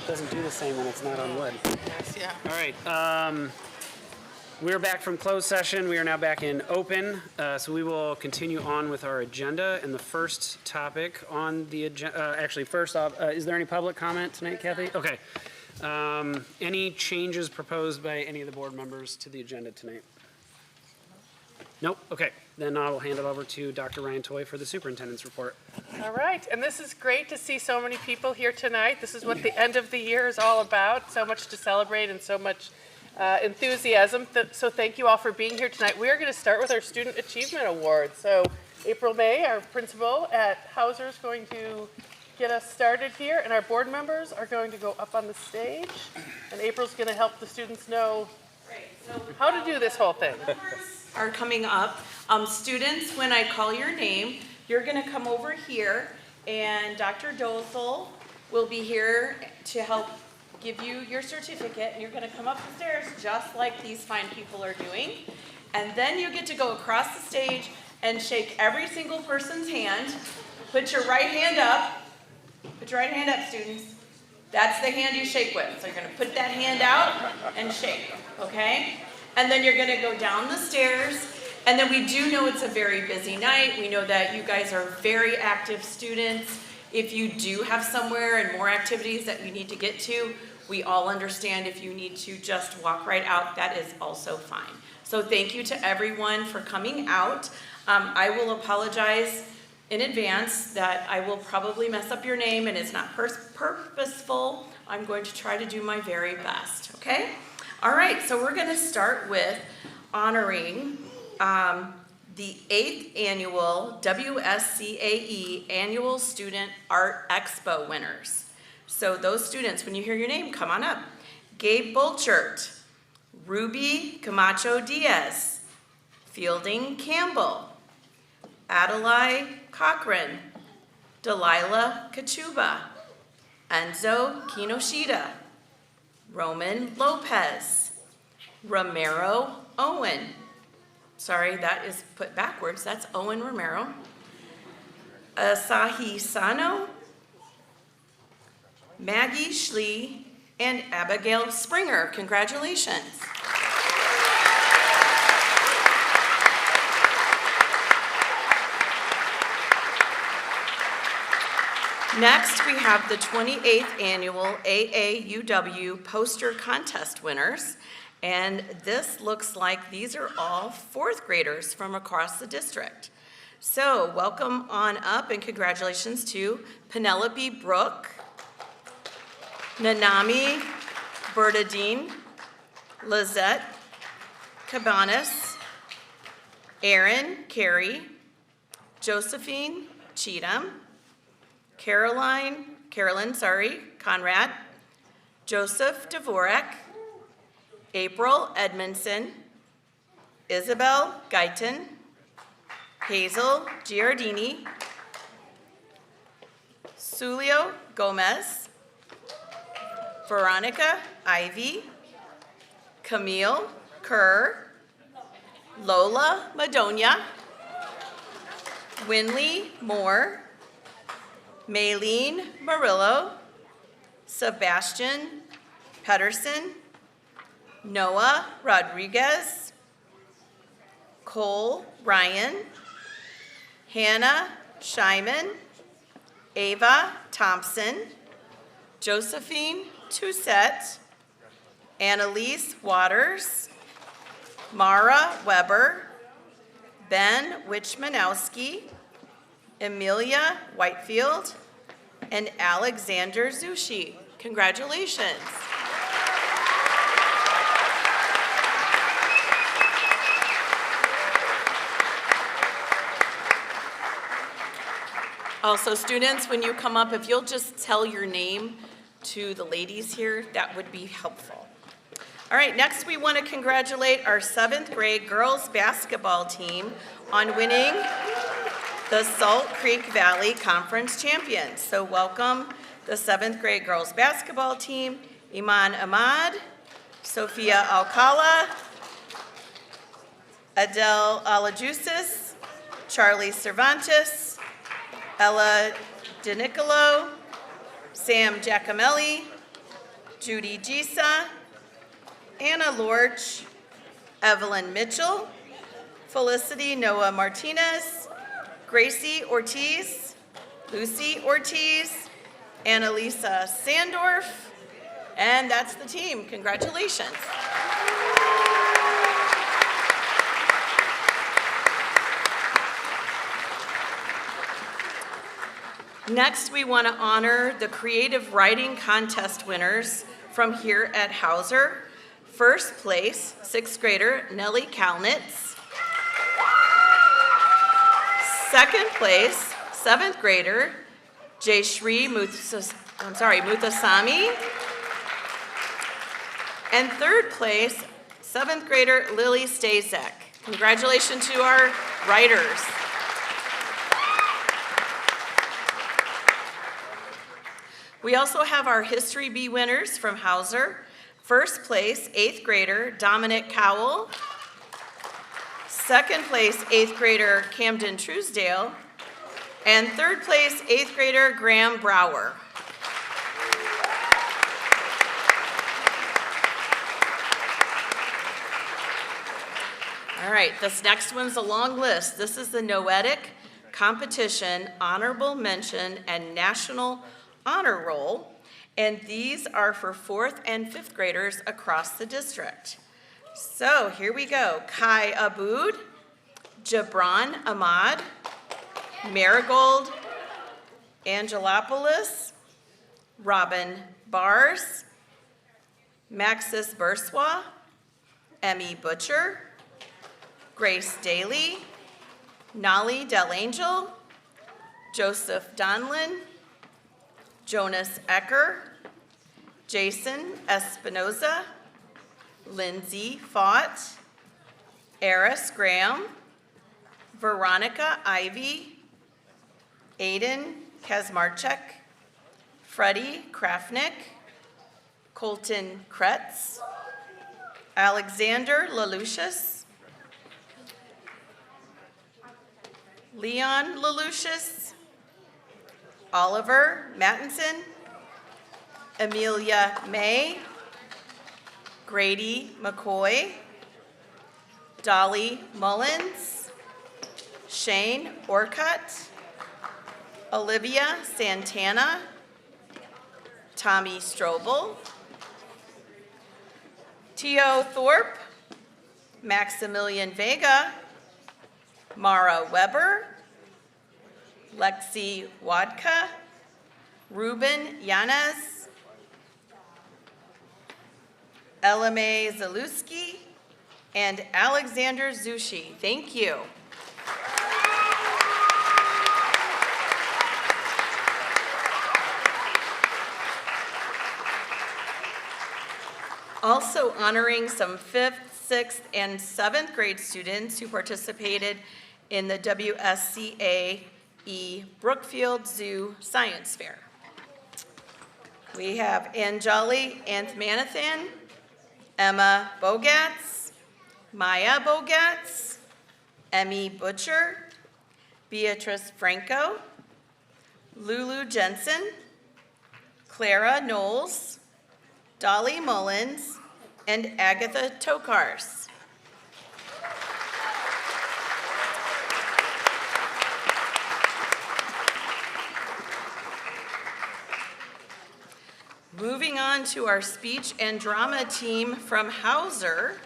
doesn't do the same when it's not on wood. Yes, yeah. All right. We're back from closed session. We are now back in open. So we will continue on with our agenda. And the first topic on the agenda, actually, first off, is there any public comment tonight, Kathy? Okay. Any changes proposed by any of the board members to the agenda tonight? Nope. Okay. Then I will hand it over to Dr. Ryan Toy for the superintendent's report. All right, and this is great to see so many people here tonight. This is what the end of the year is all about, so much to celebrate and so much enthusiasm. So thank you all for being here tonight. We are going to start with our Student Achievement Awards. So April May, our principal at Hauser, is going to get us started here, and our board members are going to go up on the stage, and April's going to help the students know how to do this whole thing. Are coming up. Students, when I call your name, you're going to come over here, and Dr. Dozel will be here to help give you your certificate, and you're going to come up the stairs just like these fine people are doing. And then you get to go across the stage and shake every single person's hand. Put your right hand up. Put your right hand up, students. That's the hand you shake with. So you're going to put that hand out and shake, okay? And then you're going to go down the stairs. And then we do know it's a very busy night. We know that you guys are very active students. If you do have somewhere and more activities that you need to get to, we all understand if you need to just walk right out, that is also fine. So thank you to everyone for coming out. I will apologize in advance that I will probably mess up your name and it's not purposeful. I'm going to try to do my very best, okay? All right, so we're gonna start with honoring the 8th annual WSCAE Annual Student Art Expo winners. So those students, when you hear your name, come on up. Gabe Bolchert, Ruby Camacho Diaz, Fielding Campbell, Adelaide Cochran, Delilah Kachuba, Enzo Kinoshita, Roman Lopez, Romero Owen. Sorry, that is put backwards. That's Owen Romero. Asahi Sano, Maggie Schlee, and Abigail Springer. Congratulations. Next, we have the 28th annual AAUW poster contest winners. And this looks like these are all 4th graders from across the district. So welcome on up and congratulations to Penelope Brooke, Nanami Bernadine, Lizette Cabanas, Erin Carey, Josephine Cheatham, Carolyn Conrad, Joseph Dvorak, April Edmondson, Isabel Guyton, Hazel Giardini, Sulio Gomez, Veronica Ivy, Camille Kerr, Lola Madonia, Winley Moore, Maylene Murillo, Sebastian Pedersen, Noah Rodriguez, Cole Ryan, Hannah Scheiman, Ava Thompson, Josephine Toussaint, Annalise Waters, Mara Weber, Ben Wichmanowski, Emilia Whitefield, and Alexander Zushi. Congratulations. Also, students, when you come up, if you'll just tell your name to the ladies here, that would be helpful. All right, next we want to congratulate our 7th grade girls basketball team on winning the Salt Creek Valley Conference champions. So welcome the 7th grade girls basketball team, Iman Ahmad, Sophia Alcala, Adele Alajusis, Charlie Cervantes, Ella DiNicolo, Sam Giacomelli, Judy Gisa, Anna Lorch, Evelyn Mitchell, Felicity Noah Martinez, Gracie Ortiz, Lucy Ortiz, Annalisa Sandorf, and that's the team. Congratulations. Next, we want to honor the creative writing contest winners from here at Hauser. First place, 6th grader Nellie Kalnitz. Second place, 7th grader Jayshri Muthusamy. And third place, 7th grader Lily Stazek. Congratulations to our writers. We also have our History B winners from Hauser. First place, 8th grader Dominic Cowell. Second place, 8th grader Camden Truesdale. And third place, 8th grader Graham Brower. All right, this next one's a long list. This is the Noetic Competition, Honorable Mention, and National Honor Roll, and these are for 4th and 5th graders across the district. So here we go. Kai Aboud, Jabran Ahmad, Marigold Angelopoulos, Robin Bars, Maxis Burswa, Emmy Butcher, Grace Daly, Nolly Delangel, Joseph Donlin, Jonas Ecker, Jason Espinoza, Lindsay Fott, Eris Graham, Veronica Ivy, Aiden Kazmarchuk, Freddie Krafnick, Colton Kretz, Alexander Lelucius, Leon Lelucius, Oliver Mattinson, Amelia May, Grady McCoy, Dolly Mullins, Shane Orcutt, Olivia Santana, Tommy Strobel, Tio Thorpe, Maximilian Vega, Mara Weber, Lexi Wadka, Ruben Yanez, Elame Zaluski, and Alexander Zushi. Thank you. Also honoring some 5th, 6th, and 7th grade students who participated in the WSCAE Brookfield Zoo Science Fair. We have Anjali Anthmanathan, Emma Bogatz, Maya Bogatz, Emmy Butcher, Beatrice Franco, Lulu Jensen, Clara Knowles, Dolly Mullins, and Agatha Tokars. Moving on to our speech and drama team from Hauser,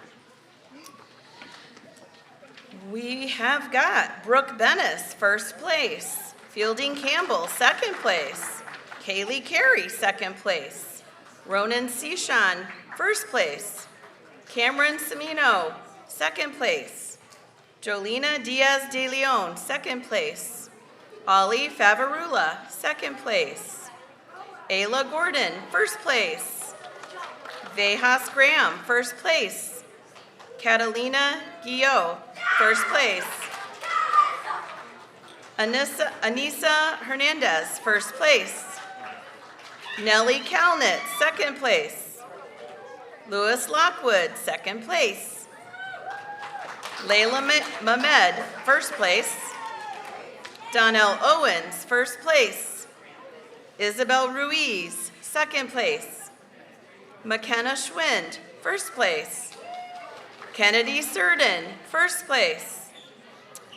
we have got Brooke Bennis, first place, Fielding Campbell, second place, Kaylee Carey, second place, Ronan Sishan, first place, Cameron Semino, second place, Jolina Diaz de Leon, second place, Ollie Favarula, second place, Ayla Gordon, first place, Vejas Graham, first place, Catalina Guillot, first place, Anissa Hernandez, first place, Nellie Kalnitz, second place, Louis Lockwood, second place, Layla Mehmed, first place, Donnell Owens, first place, Isabel Ruiz, second place, McKenna Schwind, first place. Kennedy Surden, first place.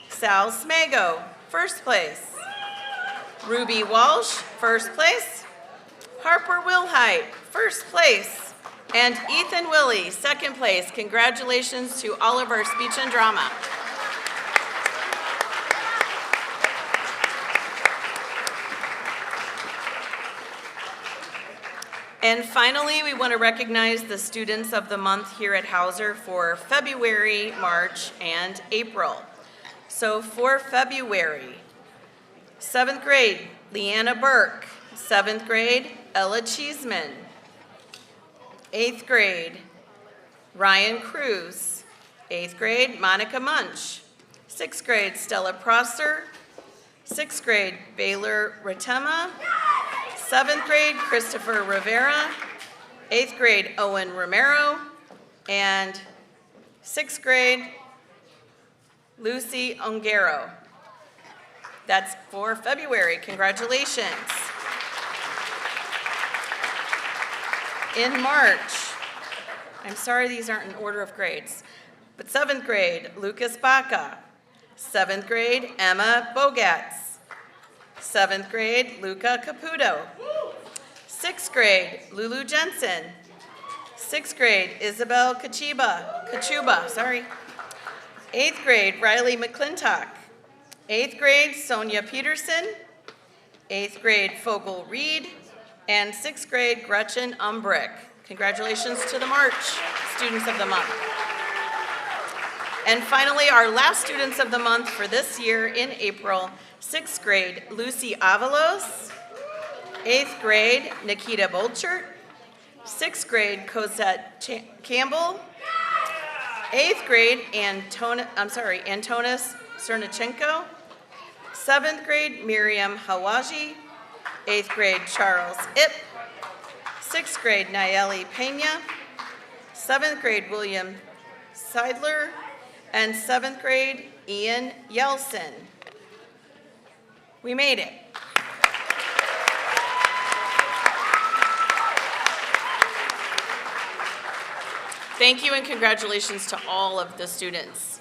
Sal Smago, first place. Ruby Walsh, first place. Harper Wilhite, first place. And Ethan Willie, second place. Congratulations to all of our speech and drama. And finally, we want to recognize the students of the month here at Hauser for February, March, and April. So for February, 7th grade, Leanna Burke. 7th grade, Ella Cheeseman. 8th grade, Ryan Cruz. 8th grade, Monica Munch. 6th grade, Stella Prosser. 6th grade, Baylor Ratema. 7th grade, Christopher Rivera. 8th grade, Owen Romero. And 6th grade, Lucy Ongaro. That's for February. Congratulations. In March, I'm sorry these aren't in order of grades, but 7th grade, Lucas Baca. 7th grade, Emma Bogatz. 7th grade, Luca Caputo. 6th grade, Lulu Jensen. 6th grade, Isabel Kachuba. 8th grade, Riley McClintock. 8th grade, Sonia Peterson. 8th grade, Fogel Reed. And 6th grade, Gretchen Umbrick. Congratulations to the March Students of the Month. And finally, our last Students of the Month for this year in April, 6th grade, Lucy Avalos. 8th grade, Nikita Bolchert. 6th grade, Cosette Campbell. 8th grade, Antonis Cernichenko. 7th grade, Miriam Hawaji. 8th grade, Charles Ip. 6th grade, Nayeli Pena. 7th grade, William Seidler. And 7th grade, Ian Yelson. We made it. Thank you and congratulations to all of the students.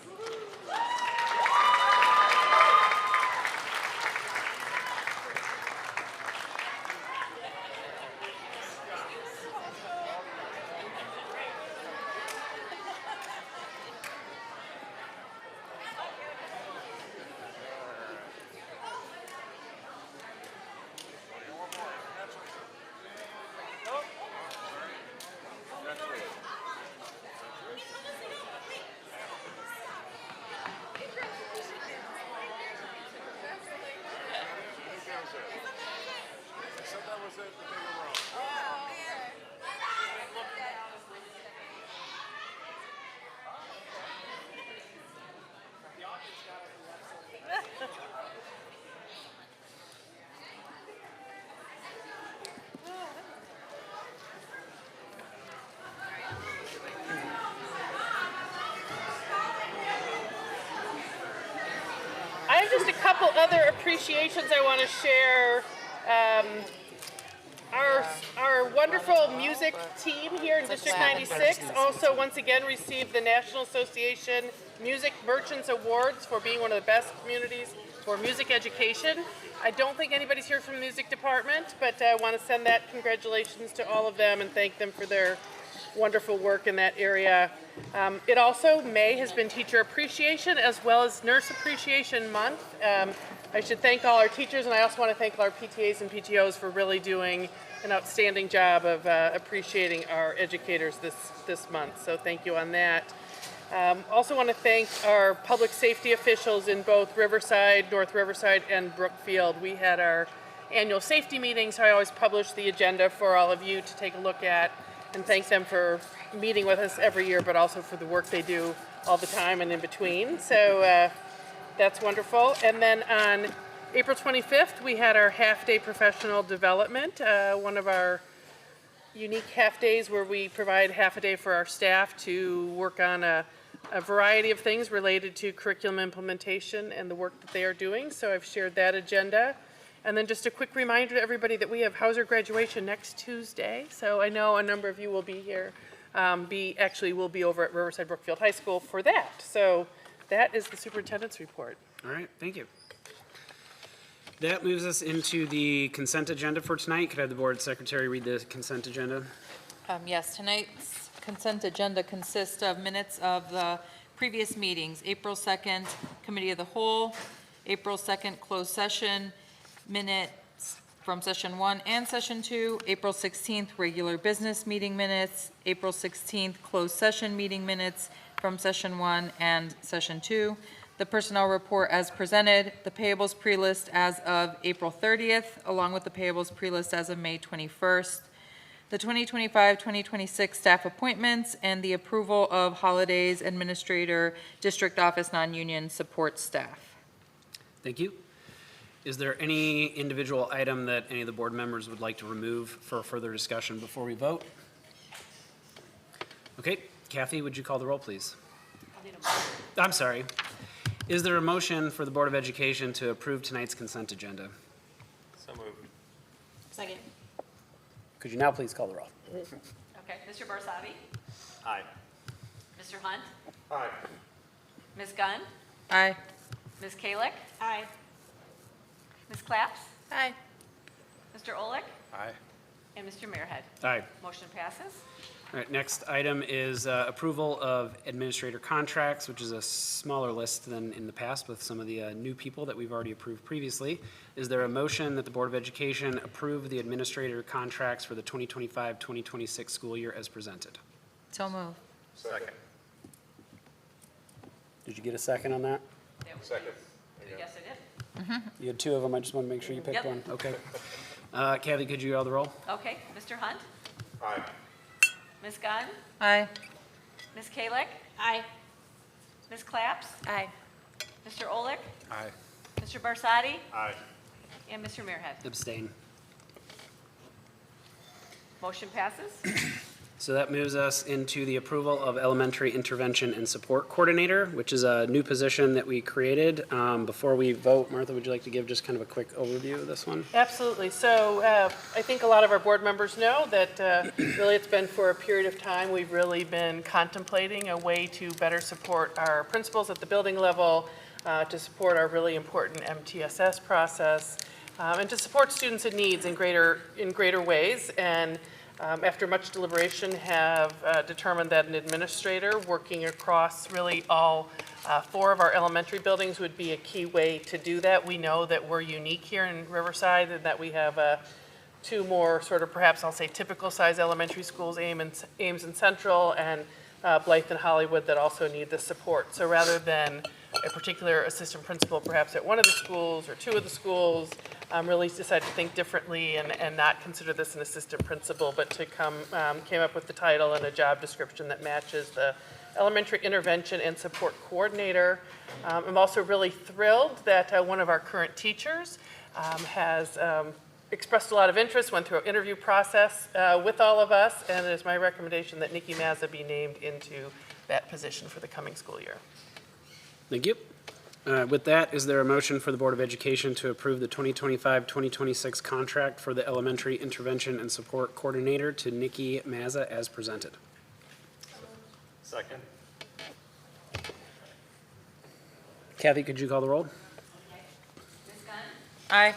I have just a couple other appreciations I want to share. Our wonderful music team here in District 96 also once again received the National Association Music Merchants Awards for being one of the best communities for music education. I don't think anybody's here from the music department, but I want to send that congratulations to all of them and thank them for their wonderful work in that area. It also, May has been Teacher Appreciation as well as Nurse Appreciation Month. I should thank all our teachers, and I also want to thank all our PTAs and PTOs for really doing an outstanding job of appreciating our educators this month. So thank you on that. Also want to thank our public safety officials in both Riverside, North Riverside, and Brookfield. We had our annual safety meeting, so I always publish the agenda for all of you to take a look at, and thank them for meeting with us every year, but also for the work they do all the time and in between. So that's wonderful. And then on April 25th, we had our half-day professional development, one of our unique half-days where we provide half a day for our staff to work on a variety of things related to curriculum implementation and the work that they are doing. So I've shared that agenda. And then just a quick reminder to everybody that we have Hauser graduation next Tuesday. So I know a number of you will be here, will be over at Riverside Brookfield High School for that. So that is the superintendent's report. All right, thank you. That moves us into the consent agenda for tonight. Could I have the board secretary read the consent agenda? Yes, tonight's consent agenda consists of minutes of the previous meetings, April 2nd, Committee of the Whole, April 2nd, closed session, minutes from session 1 and session 2, April 16th, regular business meeting minutes, April 16th, closed session meeting minutes from session 1 and session 2, the personnel report as presented, the payables pre-list as of April 30th, along with the payables pre-list as of May 21st, the 2025-2026 staff appointments, and the approval of holidays administrator district office non-union support staff. Thank you. Is there any individual item that any of the board members would like to remove for further discussion before we vote? Okay, Kathy, would you call the roll, please? I'm sorry. Is there a motion for the Board of Education to approve tonight's consent agenda? So moved. Second. Could you now please call the roll? Okay, Mr. Barsadi? Aye. Mr. Hunt? Aye. Ms. Gunn? Aye. Ms. Kalick? Aye. Ms. Claps? Aye. Mr. Olick? Aye. And Mr. Muirhead? Aye. Motion passes. All right, next item is approval of administrator contracts, which is a smaller list than in the past with some of the new people that we've already approved previously. Is there a motion that the Board of Education approve the administrator contracts for the 2025-2026 school year as presented? So move. Second. Did you get a second on that? Second. Yes, I did. You had two of them. I just want to make sure you picked Yep. one. Okay. Kathy, could you call the roll? Okay, Mr. Hunt? Aye. Ms. Gunn? Aye. Ms. Kalick? Aye. Ms. Claps? Aye. Mr. Olick? Aye. Mr. Barsadi? Aye. And Mr. Muirhead? Abstain. Motion passes. So that moves us into the approval of elementary intervention and support coordinator, which is a new position that we created. Before we vote, Martha, would you like to give just kind of a quick overview of this one? Absolutely. So I think a lot of our board members know that really it's been for a period of time, we've really been contemplating a way to better support our principals at the building level, to support our really important MTSS process, and to support students in needs in greater ways. And after much deliberation, have determined that an administrator working across really all 4 of our elementary buildings would be a key way to do that. We know that we're unique here in Riverside and that we have 2 more sort of perhaps I'll say typical size elementary schools, Ames and Central, and Blythe and Hollywood that also need the support. So rather than a particular assistant principal perhaps at one of the schools or 2 of the schools, really decided to think differently and not consider this an assistant principal, but to came up with the title and a job description that matches the elementary intervention and support coordinator. I'm also really thrilled that one of our current teachers has expressed a lot of interest, went through an interview process with all of us, and it is my recommendation that Nikki Mazza be named into that position for the coming school year. Thank you. With that, is there a motion for the Board of Education to approve the 2025-2026 contract for the elementary intervention and support coordinator to Nikki Mazza as presented? Second. Kathy, could you call the roll? Ms. Gunn? Aye.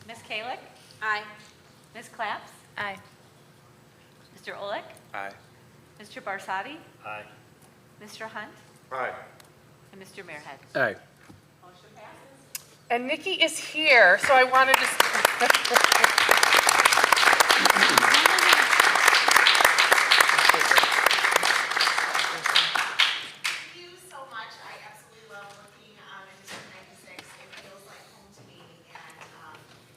Ms. Kalick? Aye. Ms. Claps? Aye. Mr. Olick? Aye. Mr. Barsadi? Aye. Mr. Hunt? Aye. And Mr. Muirhead? Aye. Motion passes. And Nikki is here, so I wanted to. Thank you so much. I absolutely love working in District 96. It feels like home to me, and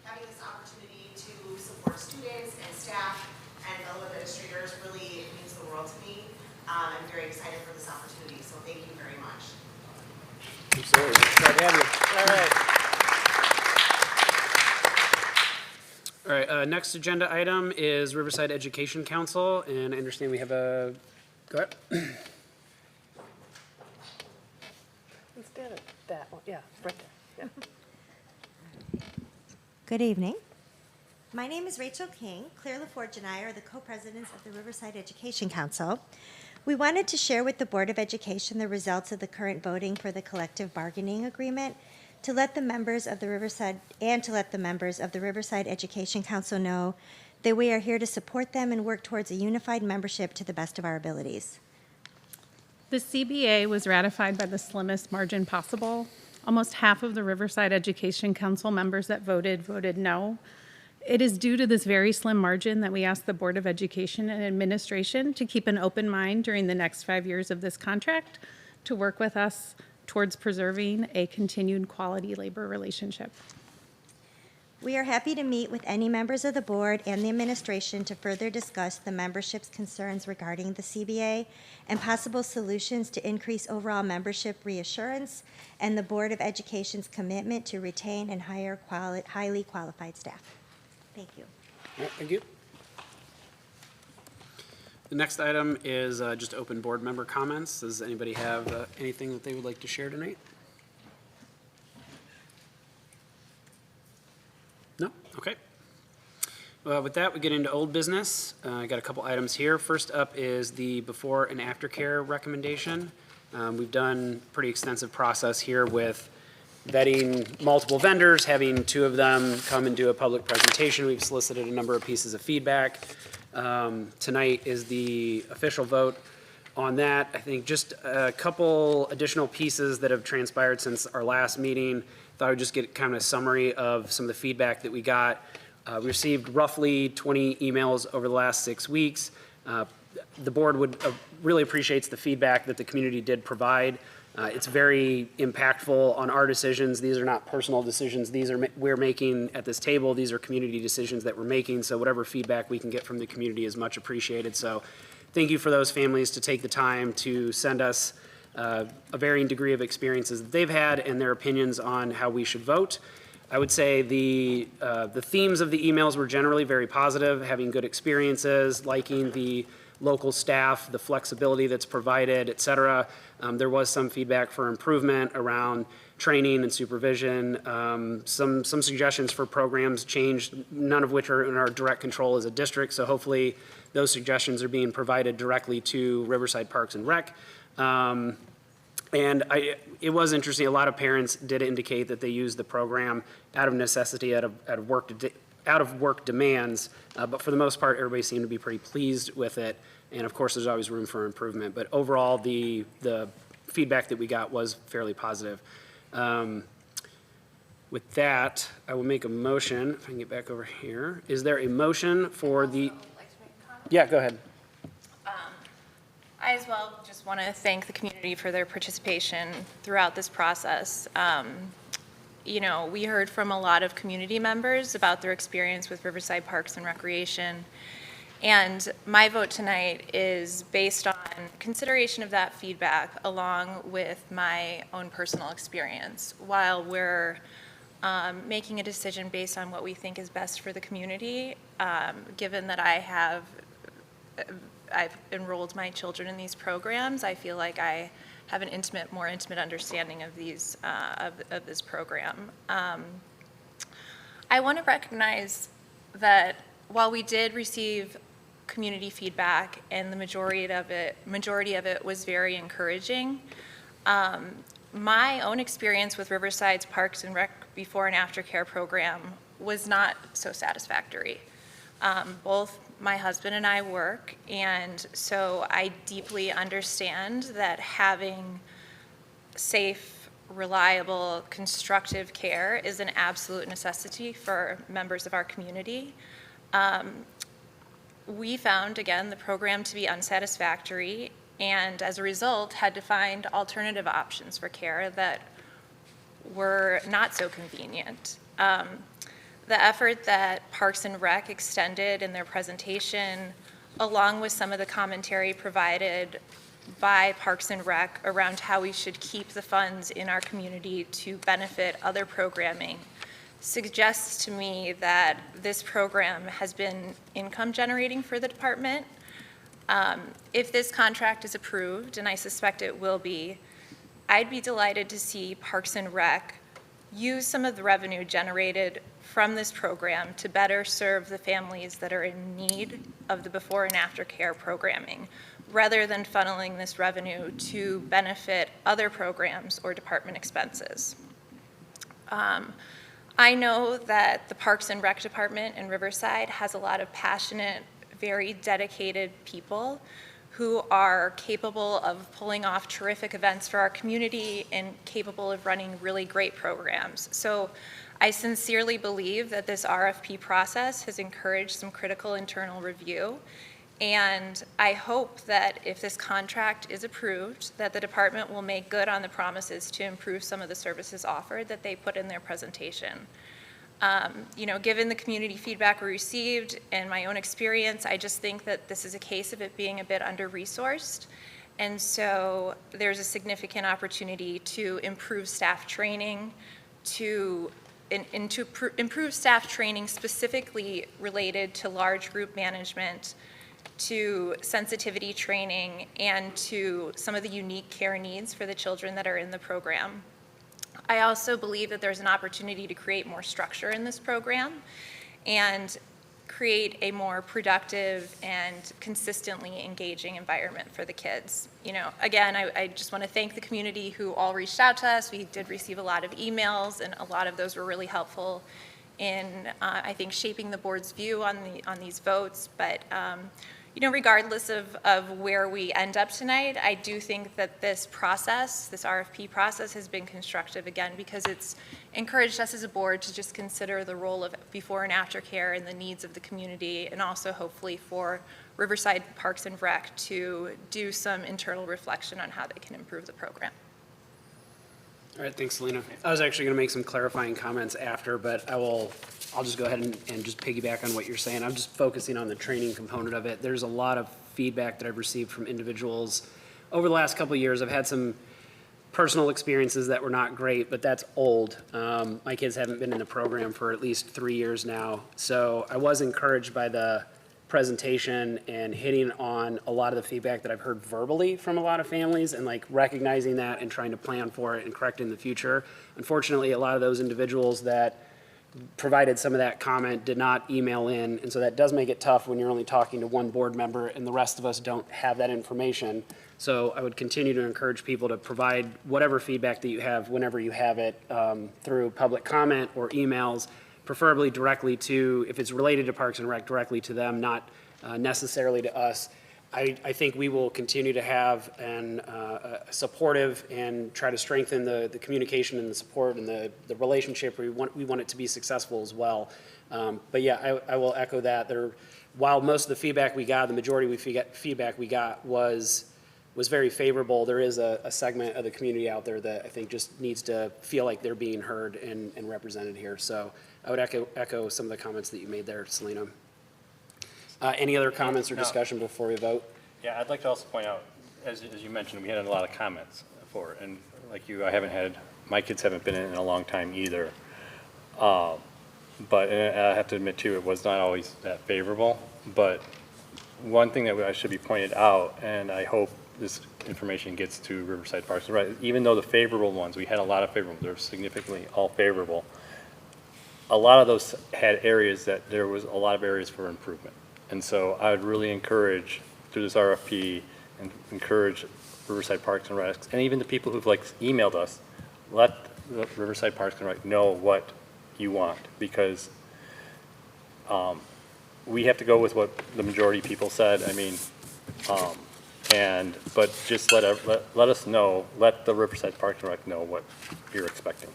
having this opportunity to support students and staff and fellow administrators really means the world to me. I'm very excited for this opportunity, so thank you very much. Absolutely. Glad to have you. All right. All right, next agenda item is Riverside Education Council, and I understand we have a, go ahead. Instead of that one, yeah, right there. Yeah. Good evening. My name is Rachel King. Claire LaForge and I are the co-presidents of the Riverside Education Council. We wanted to share with the Board of Education the results of the current voting for the collective bargaining agreement to let the members of the Riverside Education Council know that we are here to support them and work towards a unified membership to the best of our abilities. The CBA was ratified by the slimmest margin possible. Almost half of the Riverside Education Council members that voted no. It is due to this very slim margin that we ask the Board of Education and Administration to keep an open mind during the next 5 years of this contract to work with us towards preserving a continued quality labor relationship. We are happy to meet with any members of the board and the administration to further discuss the membership's concerns regarding the CBA and possible solutions to increase overall membership reassurance and the Board of Education's commitment to retain and hire highly qualified staff. Thank you. All right, thank you. The next item is just open board member comments. Does anybody have anything that they would like to share tonight? No? Okay. With that, we get into old business. I got a couple items here. First up is the before and after care recommendation. We've done a pretty extensive process here with vetting multiple vendors, having 2 of them come and do a public presentation. We've solicited a number of pieces of feedback. Tonight is the official vote on that. I think just a couple additional pieces that have transpired since our last meeting. Thought I would just get kind of a summary of some of the feedback that we got. We received roughly 20 emails over the last 6 weeks. The board would really appreciates the feedback that the community did provide. It's very impactful on our decisions. These are not personal decisions. We're making at this table. These are community decisions that we're making. So whatever feedback we can get from the community is much appreciated. So thank you for those families to take the time to send us a varying degree of experiences that they've had and their opinions on how we should vote. I would say the themes of the emails were generally very positive, having good experiences, liking the local staff, the flexibility that's provided, et cetera. There was some feedback for improvement around training and supervision, some suggestions for programs changed, none of which are in our direct control as a district, so hopefully those suggestions are being provided directly to Riverside Parks and Rec. And it was interesting, a lot of parents did indicate that they used the program out of necessity, out of work demands, but for the most part, everybody seemed to be pretty pleased with it. And of course, there's always room for improvement. But overall, the feedback that we got was fairly positive. With that, I will make a motion, if I can get back over here. Is there a motion for the? Yeah, go ahead. I as well just want to thank the community for their participation throughout this process. You know, we heard from a lot of community members about their experience with Riverside Parks and Recreation. And my vote tonight is based on consideration of that feedback along with my own personal experience while we're making a decision based on what we think is best for the community, given that I've enrolled my children in these programs. I feel like I have an more intimate understanding of these of this program. I want to recognize that while we did receive community feedback and the majority of it was very encouraging, my own experience with Riverside's Parks and Rec before and after care program was not so satisfactory. Both my husband and I work, and so I deeply understand that having safe, reliable, constructive care is an absolute necessity for members of our community. We found, again, the program to be unsatisfactory, and as a result, had to find alternative options for care that were not so convenient. The effort that Parks and Rec extended in their presentation, along with some of the commentary provided by Parks and Rec around how we should keep the funds in our community to benefit other programming, suggests to me that this program has been income generating for the department. If this contract is approved, and I suspect it will be, I'd be delighted to see Parks and Rec use some of the revenue generated from this program to better serve the families that are in need of the before and after care programming, rather than funneling this revenue to benefit other programs or department expenses. I know that the Parks and Rec Department in Riverside has a lot of passionate, very dedicated people who are capable of pulling off terrific events for our community and capable of running really great programs. So I sincerely believe that this RFP process has encouraged some critical internal review. And I hope that if this contract is approved, that the department will make good on the promises to improve some of the services offered that they put in their presentation. You know, given the community feedback we received and my own experience, I just think that this is a case of it being a bit under-resourced. And so there's a significant opportunity to improve staff training, to improve staff training specifically related to large group management, to sensitivity training, and to some of the unique care needs for the children that are in the program. I also believe that there's an opportunity to create more structure in this program and create a more productive and consistently engaging environment for the kids. You know, again, I just want to thank the community who all reached out to us. We did receive a lot of emails, and a lot of those were really helpful in, I think, shaping the board's view on these votes. But you know, regardless of where we end up tonight, I do think that this process, this RFP process, has been constructive again, because it's encouraged us as a board to just consider the role of before and after care and the needs of the community, and also hopefully for Riverside Parks and Rec to do some internal reflection on how they can improve the program. All right, thanks, Selena. I was actually going to make some clarifying comments after, but I'll just go ahead and just piggyback on what you're saying. I'm just focusing on the training component of it. There's a lot of feedback that I've received from individuals over the last couple of years. I've had some personal experiences that were not great, but that's old. My kids haven't been in the program for at least 3 years now. So I was encouraged by the presentation and hitting on a lot of the feedback that I've heard verbally from a lot of families, and like recognizing that and trying to plan for it and correct in the future. Unfortunately, a lot of those individuals that provided some of that comment did not email in, and so that does make it tough when you're only talking to one board member and the rest of us don't have that information. So I would continue to encourage people to provide whatever feedback that you have whenever you have it, through public comment or emails, preferably directly to, if it's related to Parks and Rec, directly to them, not necessarily to us. I think we will continue to have a supportive and try to strengthen the communication and the support and the relationship. We want it to be successful as well. But yeah, I will echo that. While most of the feedback we got, the majority of the feedback we got was very favorable, there is a segment of the community out there that I think just needs to feel like they're being heard and represented here. So I would echo some of the comments that you made there, Selena. Any other comments or discussion before we vote? Yeah, I'd like to also point out, as you mentioned, we had a lot of comments for it, and like you, my kids haven't been in a long time either. But I have to admit too, it was not always that favorable. But one thing that should be pointed out, and I hope this information gets to Riverside Parks and Rec, even though the favorable ones, we had a lot of favorable, they're significantly all favorable. A lot of those had areas that there was a lot of areas for improvement. And so I would really encourage, through this RFP, and encourage Riverside Parks and Rec, and even the people who've emailed us, let the Riverside Parks and Rec know what you want, because we have to go with what the majority of people said. I mean, but just let us know, let the Riverside Parks and Rec know what you're expecting.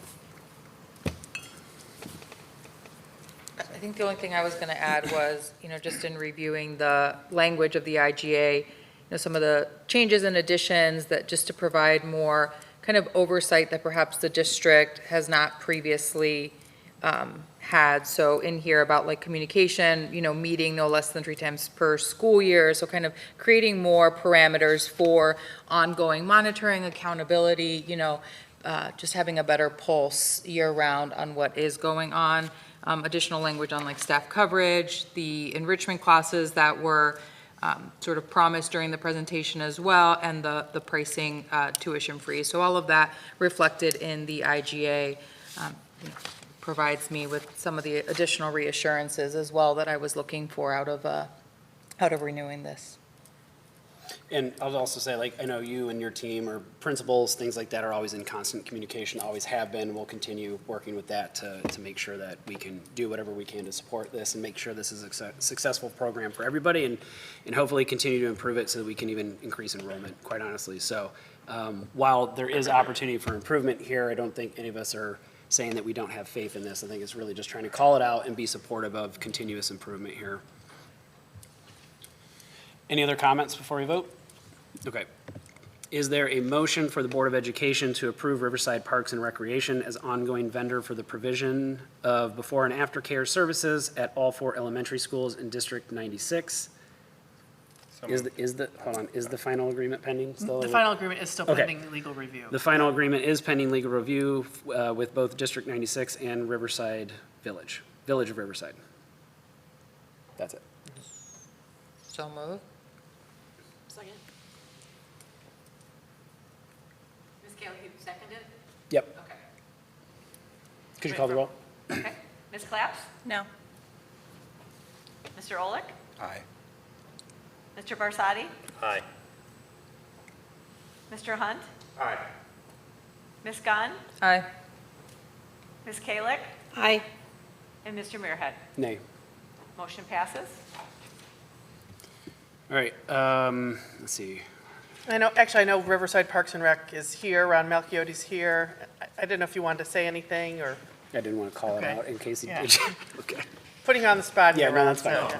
I think the only thing I was going to add was, just in reviewing the language of the IGA, some of the changes and additions that just to provide more kind of oversight that perhaps the district has not previously had. So in here about communication, meeting no less than 3 times per school year. So kind of creating more parameters for ongoing monitoring, accountability, just having a better pulse year round on what is going on. Additional language on staff coverage, the enrichment classes that were sort of promised during the presentation as well, and the pricing tuition free. So all of that reflected in the IGA. provides me with some of the additional reassurances as well that I was looking for out of renewing this. And I'll also say, like, I know you and your team or principals, things like that are always in constant communication, always have been. We'll continue working with that to make sure that we can do whatever we can to support this and make sure this is a successful program for everybody and hopefully continue to improve it so that we can even increase enrollment, quite honestly. So while there is opportunity for improvement here, I don't think any of us are saying that we don't have faith in this. I think it's really just trying to call it out and be supportive of continuous improvement here. Any other comments before we vote? Okay. Is there a motion for the Board of Education to approve Riverside Parks and Recreation as ongoing vendor for the provision of before and after care services at all 4 elementary schools in District 96? Is the final agreement pending still? The final agreement is still Okay. pending legal review. The final agreement is pending legal review with both District 96 and Riverside Village of Riverside. That's it. So moved. Second. Ms. Kayla, you seconded? Yep. Okay. Could you call the roll? Okay. Ms. Claps? No. Mr. Olick? Aye. Mr. Barsadi? Aye. Mr. Hunt? Aye. Ms. Gunn? Aye. Ms. Kalick? Aye. And Mr. Muirhead? Nay. Motion passes. All right, let's see. I know Riverside Parks and Rec is here, Ron Malchiotti's here. I didn't know if you wanted to say anything or I didn't want to call it Okay. out in case he Yeah. did. Okay. putting you on the spot Yeah, here, no, Ron. that's fine.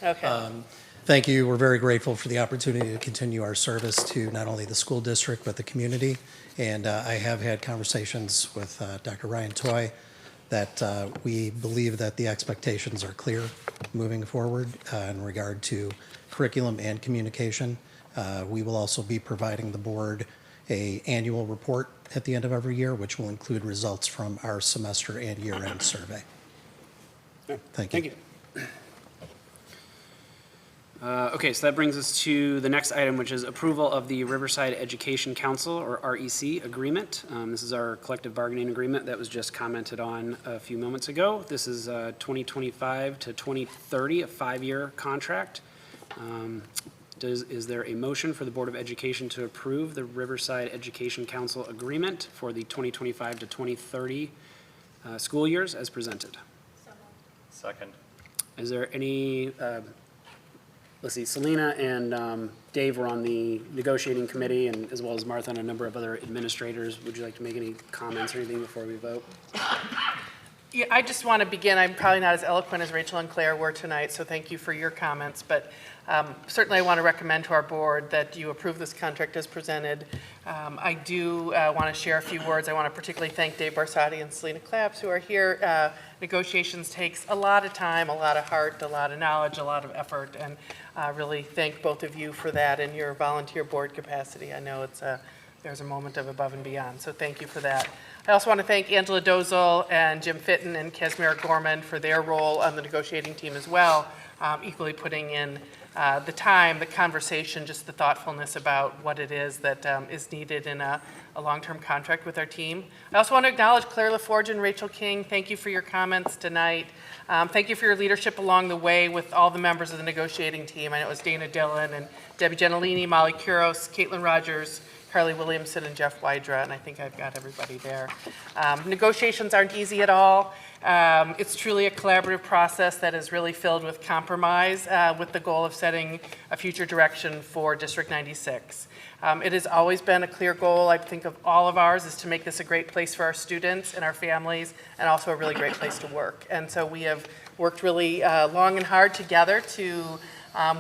so- Okay. Thank you. We're very grateful for the opportunity to continue our service to not only the school district, but the community. And I have had conversations with Dr. Ryan Toy that we believe that the expectations are clear moving forward in regard to curriculum and communication. We will also be providing the board an annual report at the end of every year, which will include results from our semester and year-end survey. Thank you. Okay, so that brings us to the next item, which is approval of the Riverside Education Council, or REC, agreement. This is our collective bargaining agreement that was just commented on a few moments ago. This is 2025 to 2030, a 5-year contract. Is there a motion for the Board of Education to approve the Riverside Education Council agreement for the 2025 to 2030 school years as presented? Second. Is there any, let's see, Selena and Dave were on the negotiating committee, and as well as Martha and a number of other administrators. Would you like to make any comments or anything before we vote? Yeah, I just want to begin. I'm probably not as eloquent as Rachel and Claire were tonight, so thank you for your comments. But certainly I want to recommend to our board that you approve this contract as presented. I do want to share a few words. I want to particularly thank Dave Barsadi and Selena Claps, who are here. Negotiations takes a lot of time, a lot of heart, a lot of knowledge, a lot of effort, and really thank both of you for that in your volunteer board capacity. I know there's a moment of above and beyond, so thank you for that. I also want to thank Angela Dozel and Jim Fitton and Casimir Gorman for their role on the negotiating team as well, equally putting in the time, the conversation, just the thoughtfulness about what it is that is needed in a long-term contract with our team. I also want to acknowledge Claire LaForge and Rachel King. Thank you for your comments tonight. Thank you for your leadership along the way with all the members of the negotiating team. I know it was Dana Dillon and Debbie Gentilini, Molly Kuros, Caitlin Rogers, Carly Williamson, and Jeff Wydra, and I think I've got everybody there. Negotiations aren't easy at all. It's truly a collaborative process that is really filled with compromise with the goal of setting a future direction for District 96. It has always been a clear goal, I think, of all of ours, is to make this a great place for our students and our families, and also a really great place to work. And so we have worked really long and hard together to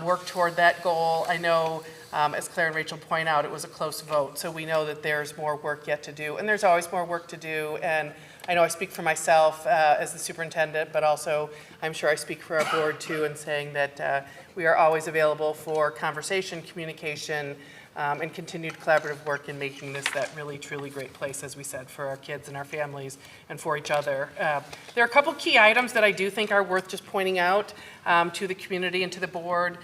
work toward that goal. I know, as Claire and Rachel point out, it was a close vote, so we know that there's more work yet to do, and there's always more work to do. And I know I speak for myself as the superintendent, but also I'm sure I speak for our board too in saying that we are always available for conversation, communication, and continued collaborative work in making this that really, truly great place, as we said, for our kids and our families and for each other. There are a couple key items that I do think are worth just pointing out to the community and to the board.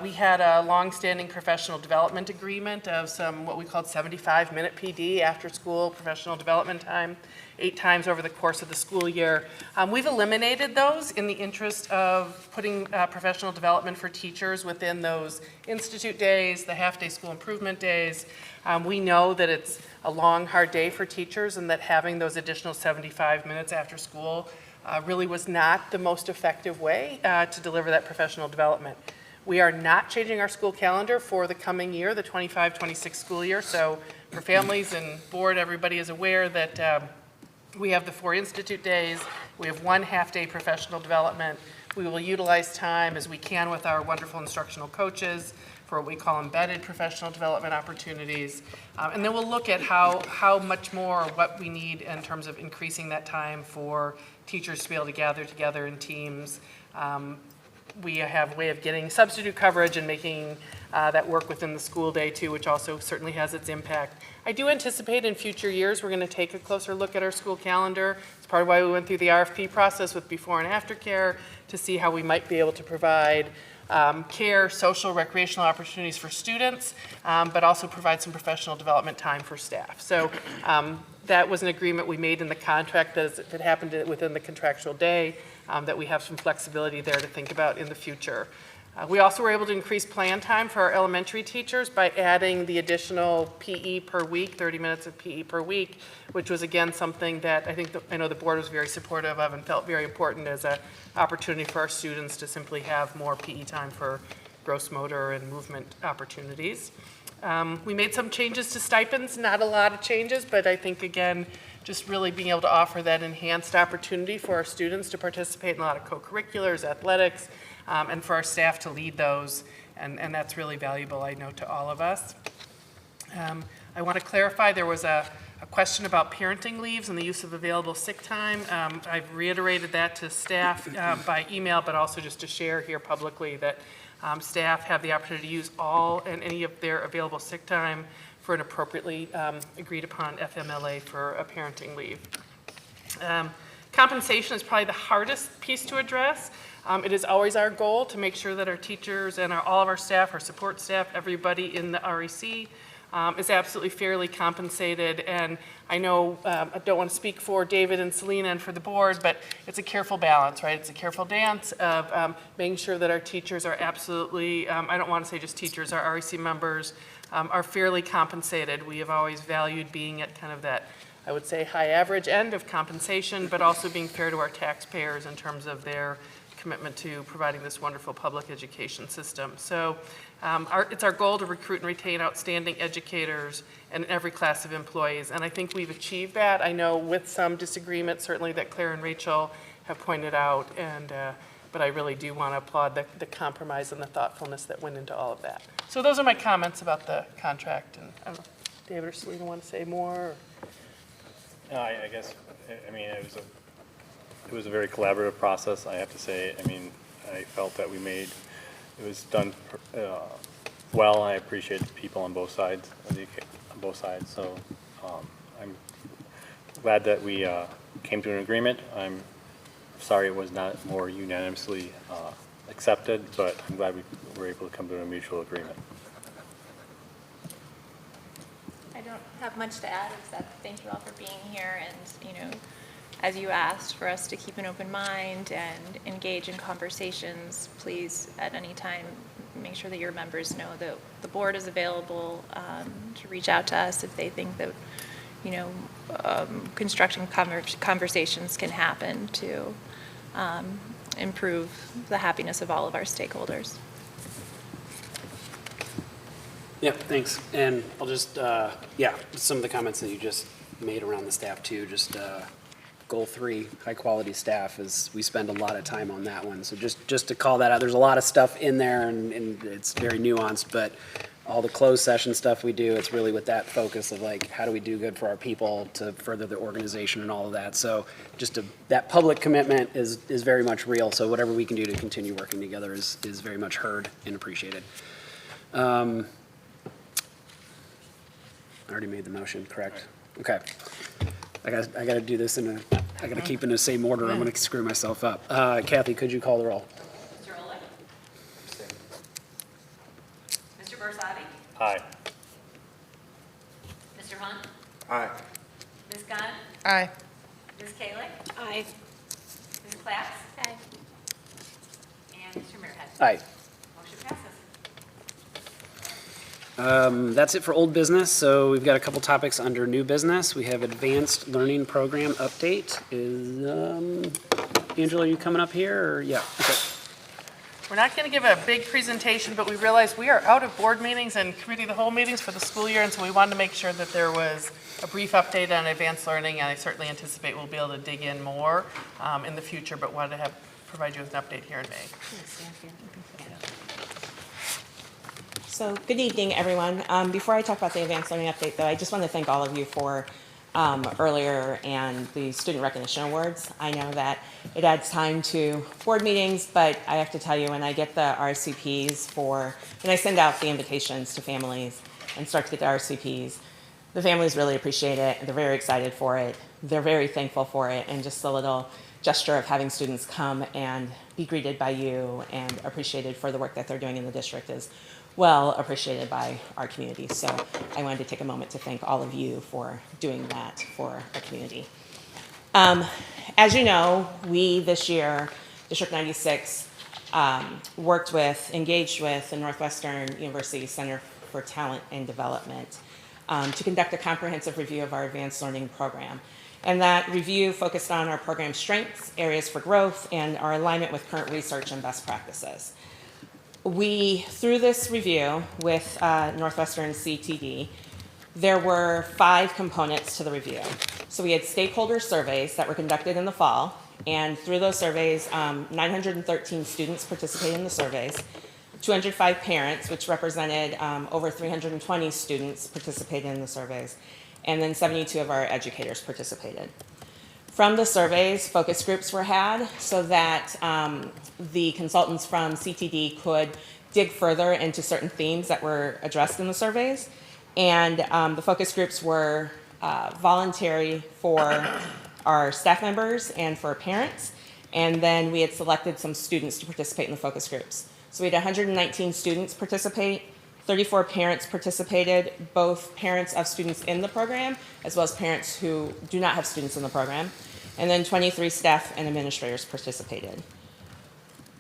We had a longstanding professional development agreement of some, what we called 75-minute PD, after-school professional development time, 8 times over the course of the school year. We've eliminated those in the interest of putting professional development for teachers within those institute days, the half-day school improvement days. We know that it's a long, hard day for teachers and that having those additional 75 minutes after school really was not the most effective way to deliver that professional development. We are not changing our school calendar for the coming year, the 25-26 school year. So for families and board, everybody is aware that we have the 4 institute days. We have 1 half-day professional development. We will utilize time as we can with our wonderful instructional coaches for what we call embedded professional development opportunities. And then we'll look at how much more, what we need in terms of increasing that time for teachers to be able to gather together in teams. We have a way of getting substitute coverage and making that work within the school day too, which also certainly has its impact. I do anticipate in future years we're going to take a closer look at our school calendar. It's part of why we went through the RFP process with before and after care to see how we might be able to provide care, social, recreational opportunities for students, but also provide some professional development time for staff. So that was an agreement we made in the contract that if it happened within the contractual day, that we have some flexibility there to think about in the future. We also were able to increase plan time for our elementary teachers by adding the additional PE per week, 30 minutes of PE per week, which was again something that I know the board was very supportive of and felt very important as an opportunity for our students to simply have more PE time for gross motor and movement opportunities. We made some changes to stipends, not a lot of changes, but I think again, just really being able to offer that enhanced opportunity for our students to participate in a lot of co-curriculars, athletics, and for our staff to lead those, and that's really valuable, I know, to all of us. I want to clarify, there was a question about parenting leaves and the use of available sick time. I've reiterated that to staff by email, but also just to share here publicly that staff have the opportunity to use all and any of their available sick time for an appropriately agreed upon FMLA for a parenting leave. Compensation is probably the hardest piece to address. It is always our goal to make sure that our teachers and all of our staff, our support staff, everybody in the REC is absolutely fairly compensated. And I know I don't want to speak for David and Selena and for the board, but it's a careful balance, right? It's a careful dance of making sure that our teachers are absolutely, I don't want to say just teachers, our REC members are fairly compensated. We have always valued being at kind of that, I would say, high average end of compensation, but also being fair to our taxpayers in terms of their commitment to providing this wonderful public education system. So it's our goal to recruit and retain outstanding educators in every class of employees, and I think we've achieved that. I know with some disagreement, certainly that Claire and Rachel have pointed out, and but I really do want to applaud the compromise and the thoughtfulness that went into all of that. So those are my comments about the contract, and I don't know, David or Selena want to say more? Or? No, I guess, I mean, it was a very collaborative process, I have to say. I mean, I felt that it was done well. I appreciate the people on both sides, So I'm glad that we came to an agreement. I'm sorry it was not more unanimously accepted, but I'm glad we were able to come to a mutual agreement. I don't have much to add except thank you all for being here and, as you asked for us to keep an open mind and engage in conversations, please at any time make sure that your members know that the board is available to reach out to us if they think that, constructive conversations can happen to improve the happiness of all of our stakeholders. Yeah, thanks. And I'll just, some of the comments that you just made around the staff too, just goal 3, high quality staff, is we spend a lot of time on that one. So just to call that out, there's a lot of stuff in there and it's very nuanced, but all the closed session stuff we do, it's really with that focus of like, how do we do good for our people to further the organization and all of that. So that public commitment is very much real. So whatever we can do to continue working together is very much heard and appreciated. I already made the motion, correct? Okay. I gotta do this I gotta keep in the same order. I'm gonna screw myself up. Kathy, could you call the roll? Mr. Olek? Aye. Ms. Kalick? Aye. Ms. Class? Aye. And Mr. Muirhead? Aye. Motion passes. That's it for old business, so we've got a couple topics under new business. We have advanced learning program update. Is, Angela, are you coming up here, or, yeah, okay. We're not going to give a big presentation, but we realized we are out of board meetings and committee of the whole meetings for the school year, and so we wanted to make sure that there was a brief update on advanced learning, and I certainly anticipate we'll be able to dig in more in the future, but wanted to provide you with an update here in May. So, good evening, everyone. Before I talk about the advanced learning update, though, I just want to thank all of you for earlier and the student recognition awards. I know that it adds time to board meetings, but I have to tell you, when I get the RCPs when I send out the invitations to families and start to get the RCPs, the families really appreciate it. They're very excited for it. They're very thankful for it, and just a little gesture of having students come and be greeted by you and appreciated for the work that they're doing in the district is well appreciated by our community. So I wanted to take a moment to thank all of you for doing that for our community. As you know, we this year, District 96, engaged with the Northwestern University Center for Talent and Development to conduct a comprehensive review of our advanced learning program. And that review focused on our program strengths, areas for growth, and our alignment with current research and best practices. Through this review with Northwestern CTD, there were 5 components to the review. So we had stakeholder surveys that were conducted in the fall, and through those surveys, 913 students participated in the surveys, 205 parents, which represented over 320 students participated in the surveys, and then 72 of our educators participated. From the surveys, focus groups were had so that the consultants from CTD could dig further into certain themes that were addressed in the surveys. And the focus groups were voluntary for our staff members and for parents. And then we had selected some students to participate in the focus groups. So we had 119 students participate. 34 parents participated, both parents of students in the program, as well as parents who do not have students in the program. And then 23 staff and administrators participated.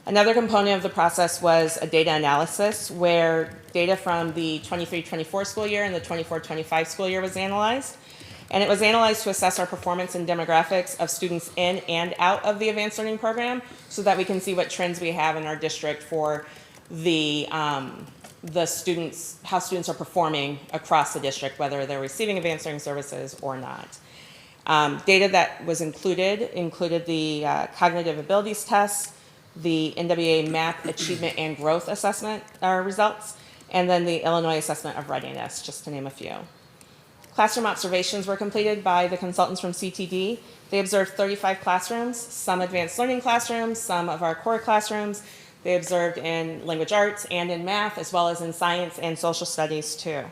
Another component of the process was a data analysis, where data from the 23-24 school year and the 24-25 school year was analyzed. And it was analyzed to assess our performance and demographics of students in and out of the advanced learning program, so that we can see what trends we have in our district for the students, how students are performing across the district, whether they're receiving advanced learning services or not. Data that was included the cognitive abilities tests, the NWA MAP Achievement and Growth Assessment results, and then the Illinois Assessment of Readiness, just to name a few. Classroom observations were completed by the consultants from CTD. They observed 35 classrooms, some advanced learning classrooms, some of our core classrooms. They observed in language arts and in math, as well as in science and social studies too.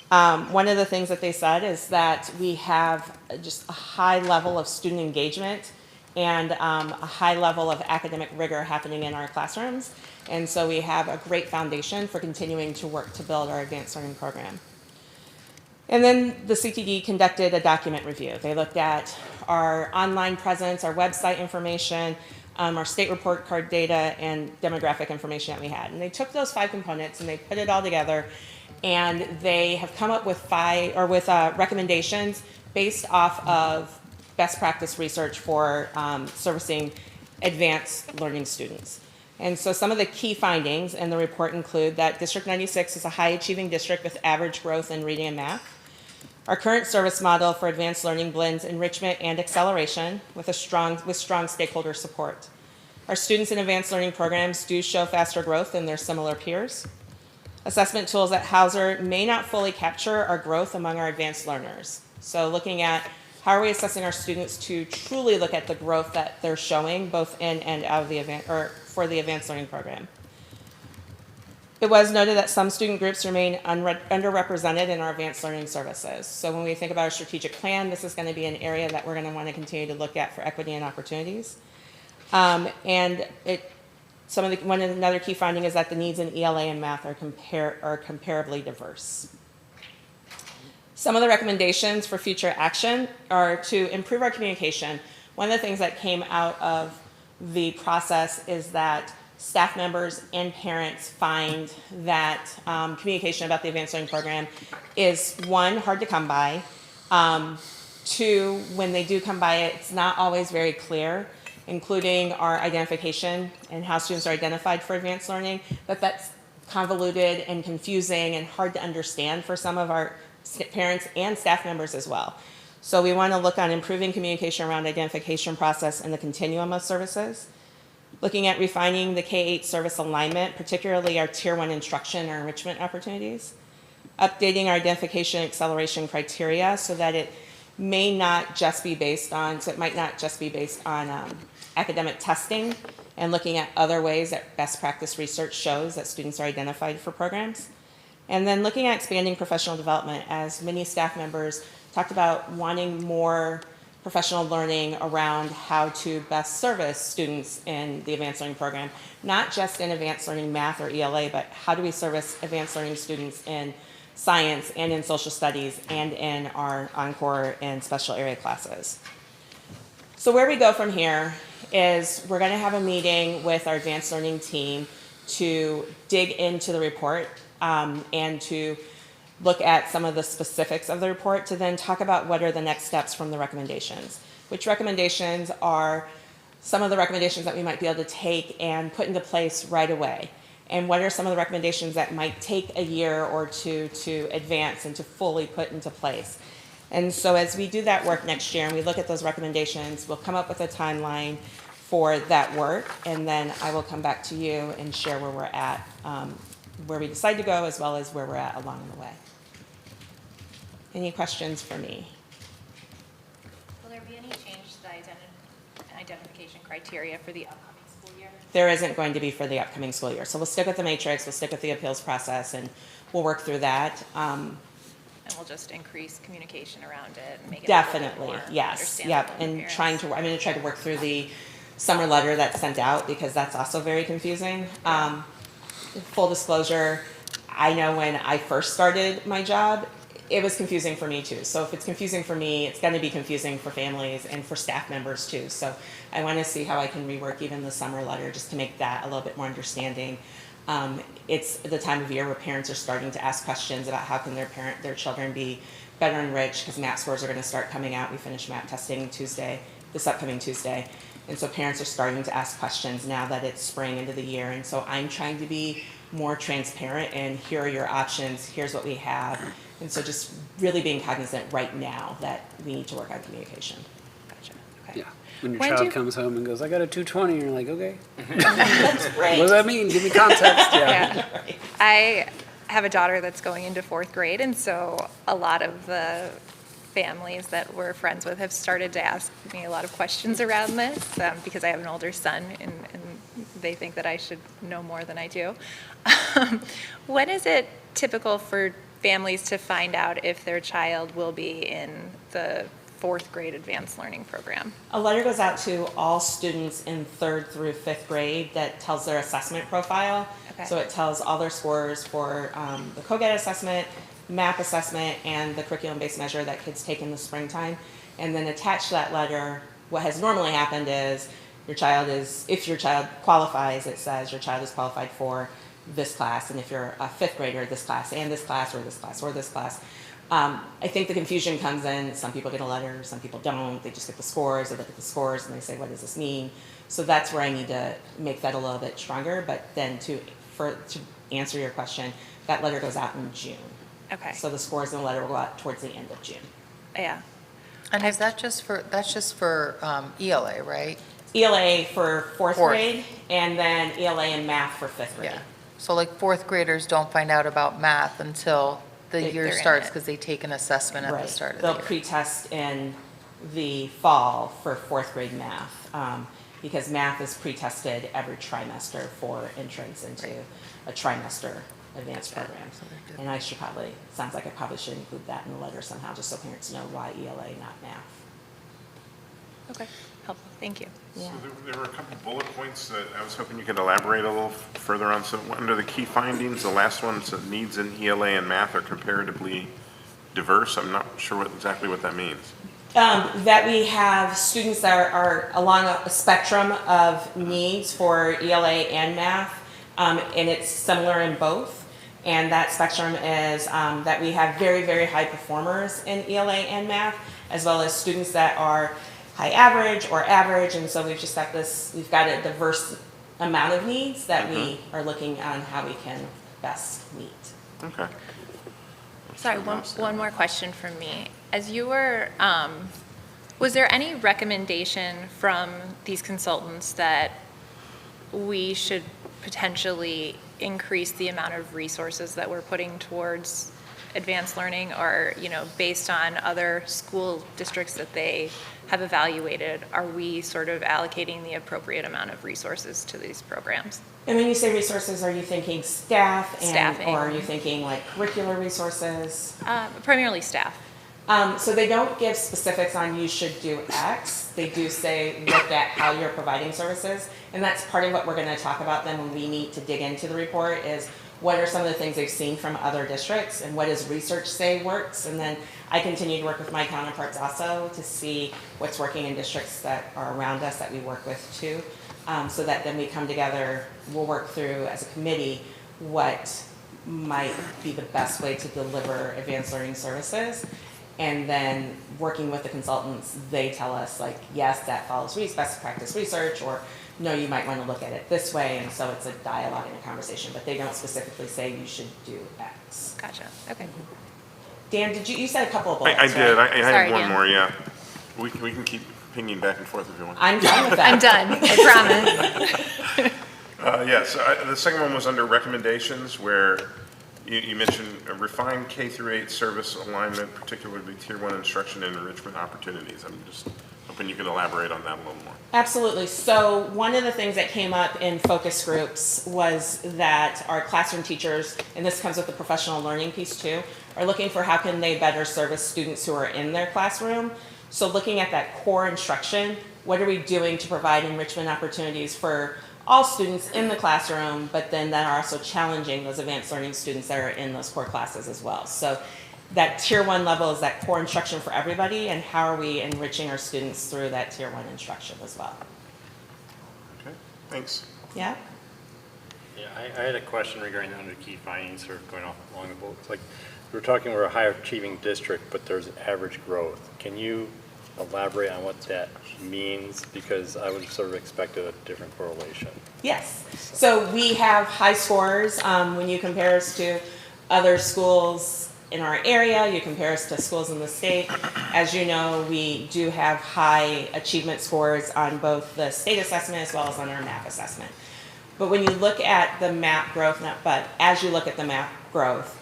One of the things that they said is that we have just a high level of student engagement and a high level of academic rigor happening in our classrooms. And so we have a great foundation for continuing to work to build our advanced learning program. And then the CTD conducted a document review. They looked at our online presence, our website information, our state report card data, and demographic information that we had. And they took those 5 components and they put it all together, and they have come up with recommendations based off of best practice research for servicing advanced learning students. And so some of the key findings in the report include that District 96 is a high achieving district with average growth in reading and math. Our current service model for advanced learning blends enrichment and acceleration with strong stakeholder support. Our students in advanced learning programs do show faster growth than their similar peers. Assessment tools at Hauser may not fully capture our growth among our advanced learners. So looking at how are we assessing our students to truly look at the growth that they're showing both in and out of the for the advanced learning program. It was noted that some student groups remain underrepresented in our advanced learning services. So when we think about our strategic plan, this is going to be an area that we're going to want to continue to look at for equity and opportunities. Another key finding is that the needs in ELA and math are comparably diverse. Some of the recommendations for future action are to improve our communication. One of the things that came out of the process is that staff members and parents find that communication about the advanced learning program is, one, hard to come by. Two, when they do come by it, it's not always very clear, including our identification and how students are identified for advanced learning, but that's convoluted and confusing and hard to understand for some of our parents and staff members as well. So we want to look on improving communication around identification process and the continuum of services, looking at refining the K-8 service alignment, particularly our Tier 1 instruction or enrichment opportunities, updating our identification acceleration criteria so that it may not just be based on, so it might not just be based on academic testing, and looking at other ways that best practice research shows that students are identified for programs. And then looking at expanding professional development, as many staff members talked about wanting more professional learning around how to best service students in the advanced learning program, not just in advanced learning math or ELA, but how do we service advanced learning students in science and in social studies and in our encore and special area classes. So where we go from here is we're going to have a meeting with our advanced learning team to dig into the report and to look at some of the specifics of the report to then talk about what are the next steps from the recommendations. Which recommendations are some of the recommendations that we might be able to take and put into place right away? And what are some of the recommendations that might take a year or two to advance and to fully put into place? And so as we do that work next year and we look at those recommendations, we'll come up with a timeline for that work, and then I will come back to you and share where we're at, where we decide to go, as well as where we're at along the way. Any questions for me? Will there be any change to the identification criteria for the upcoming school year? There isn't going to be for the upcoming school year. So we'll stick with the matrix, we'll stick with the appeals process, and we'll work through that. And we'll just increase communication around it and make it Definitely, more yes, understandable yep. to And parents. I'm going to try to work through the summer letter that's sent out because that's also very confusing. Full disclosure, I know when I first started my job, it was confusing for me too. So if it's confusing for me, it's going to be confusing for families and for staff members too. So I want to see how I can rework even the summer letter just to make that a little bit more understanding. It's the time of year where parents are starting to ask questions about how can their children be better enriched because MAP scores are going to start coming out. We finish MAP testing this upcoming Tuesday. And so parents are starting to ask questions now that it's spring into the year. And so I'm trying to be more transparent and here are your options, here's what we have. And so just really being cognizant right now that we need to work on communication. Gotcha. Okay. Yeah. When your When child do- comes home and goes, I got a 220, and you're like, okay. That's right. What does that mean? Give me context. Yeah. Yeah. I have a daughter that's going into 4th grade, and so a lot of the families that we're friends with have started to ask me a lot of questions around this because I have an older son, and they think that I should know more than I do. When is it typical for families to find out if their child will be in the 4th grade advanced learning program? A letter goes out to all students in 3rd through 5th grade that tells their assessment profile. Okay. So it tells all their scores for the COGAT assessment, MAP assessment, and the curriculum-based measure that kids take in the springtime. And then attached to that letter, what has normally happened is if your child qualifies, it says your child is qualified for this class, and if you're a 5th grader, this class, and this class, or this class, or this class. I think the confusion comes in, some people get a letter, some people don't, they just get the scores, they look at the scores and they say, what does this mean? So that's where I need to make that a little bit stronger, but then to answer your question, that letter goes out in June. Okay. So the scores in the letter will go out towards the end of June. Yeah. And is that just for, that's just for ELA, right? ELA for 4th Fourth. grade, and then ELA and math for 5th grade. Yeah. So like 4th graders don't find out about math until the year they're in starts it. because they take an assessment at the Right. start of They'll the year. pre-test in the fall for 4th grade math, because math is pre-tested every trimester for entrance into a trimester advanced program. And sounds like I probably should include that in the letter somehow, just so parents know why ELA, not math. Okay. Helpful. Thank you. Yeah. So there were a couple bullet points that I was hoping you could elaborate a little further on. So under the key findings, the last one said needs in ELA and math are comparatively diverse? I'm not sure exactly what that means. That we have students that are along a spectrum of needs for ELA and math, and it's similar in both. And that spectrum is that we have very, very high performers in ELA and math, as well as students that are high average or average. And so we've just got we've got a diverse amount of needs that we are looking on how we can best meet. Okay. Sorry, one more question from me. As you were, was there any recommendation from these consultants that we should potentially increase the amount of resources that we're putting towards advanced learning, or, based on other school districts that they have evaluated, are we sort of allocating the appropriate amount of resources to these programs? And when you say resources, are you thinking staff? Staffing. Or are you thinking like curricular resources? Primarily staff. So they don't give specifics on you should do X. They do say look at how you're providing services. And that's part of what we're going to talk about then when we need to dig into the report is what are some of the things they've seen from other districts and what does research say works. And then I continue to work with my counterparts also to see what's working in districts that are around us that we work with too. So that then we come together, we'll work through as a committee what might be the best way to deliver advanced learning services. And then working with the consultants, they tell us like, yes, that follows best practice research, or no, you might want to look at it this way. And so it's a dialogue and a conversation, but they don't specifically say you should do X. Gotcha, okay. Dan, you said a couple of bullets, I did. right? I Sorry, had one Dan. more, yeah. We can keep pinging back and forth if you want. I'm done with that. I'm done, I promise. Yes, the second one was under recommendations, where you mentioned a refined K through 8 service alignment, particularly Tier 1 instruction and enrichment opportunities. I'm just hoping you could elaborate on that a little more. Absolutely. So one of the things that came up in focus groups was that our classroom teachers, and this comes with the professional learning piece too, are looking for how can they better service students who are in their classroom. So looking at that core instruction, what are we doing to provide enrichment opportunities for all students in the classroom, but then that are also challenging those advanced learning students that are in those core classes as well. So that Tier 1 level is that core instruction for everybody, and how are we enriching our students through that Tier 1 instruction as well. Okay, thanks. Yeah? Yeah, I had a question regarding the under key findings, sort of going off along the boat. It's like, we're talking we're a high achieving district, but there's average growth. Can you elaborate on what that means? Because I would sort of expected a different correlation. Yes. So we have high scores when you compare us to other schools in our area, you compare us to schools in the state. As you know, we do have high achievement scores on both the state assessment as well as on our MAP assessment. But when you look at the MAP growth, as you look at the MAP growth,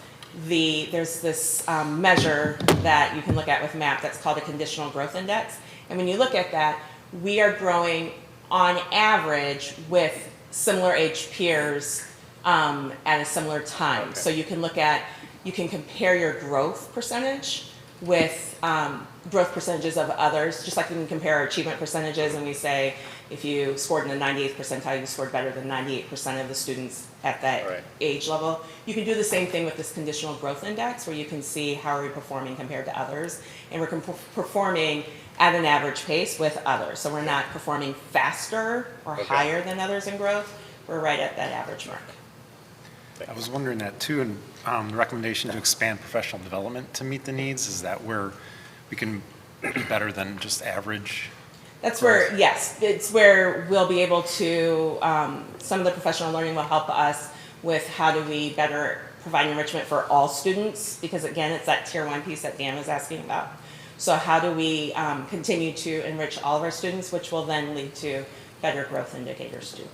there's this measure that you can look at with MAP that's called a conditional growth index. And when you look at that, we are growing on average with similar age peers at a similar time. Okay. So you can compare your growth percentage with growth percentages of others, just like we can compare our achievement percentages, and we say if you scored in the 98th percentile, you scored better than 98% of the students at that age level. You can do the same thing with this conditional growth index, where you can see how are we performing compared to others, and we're performing at an average pace with others. So we're not performing faster or higher than others in growth. We're right at that average mark. I was wondering that too, and the recommendation to expand professional development to meet the needs, is that where we can be better than just average? That's where, yes, it's where we'll be able to, some of the professional learning will help us with how do we better provide enrichment for all students, because again, it's that Tier 1 piece that Dan was asking about. So how do we continue to enrich all of our students, which will then lead to better growth indicators too.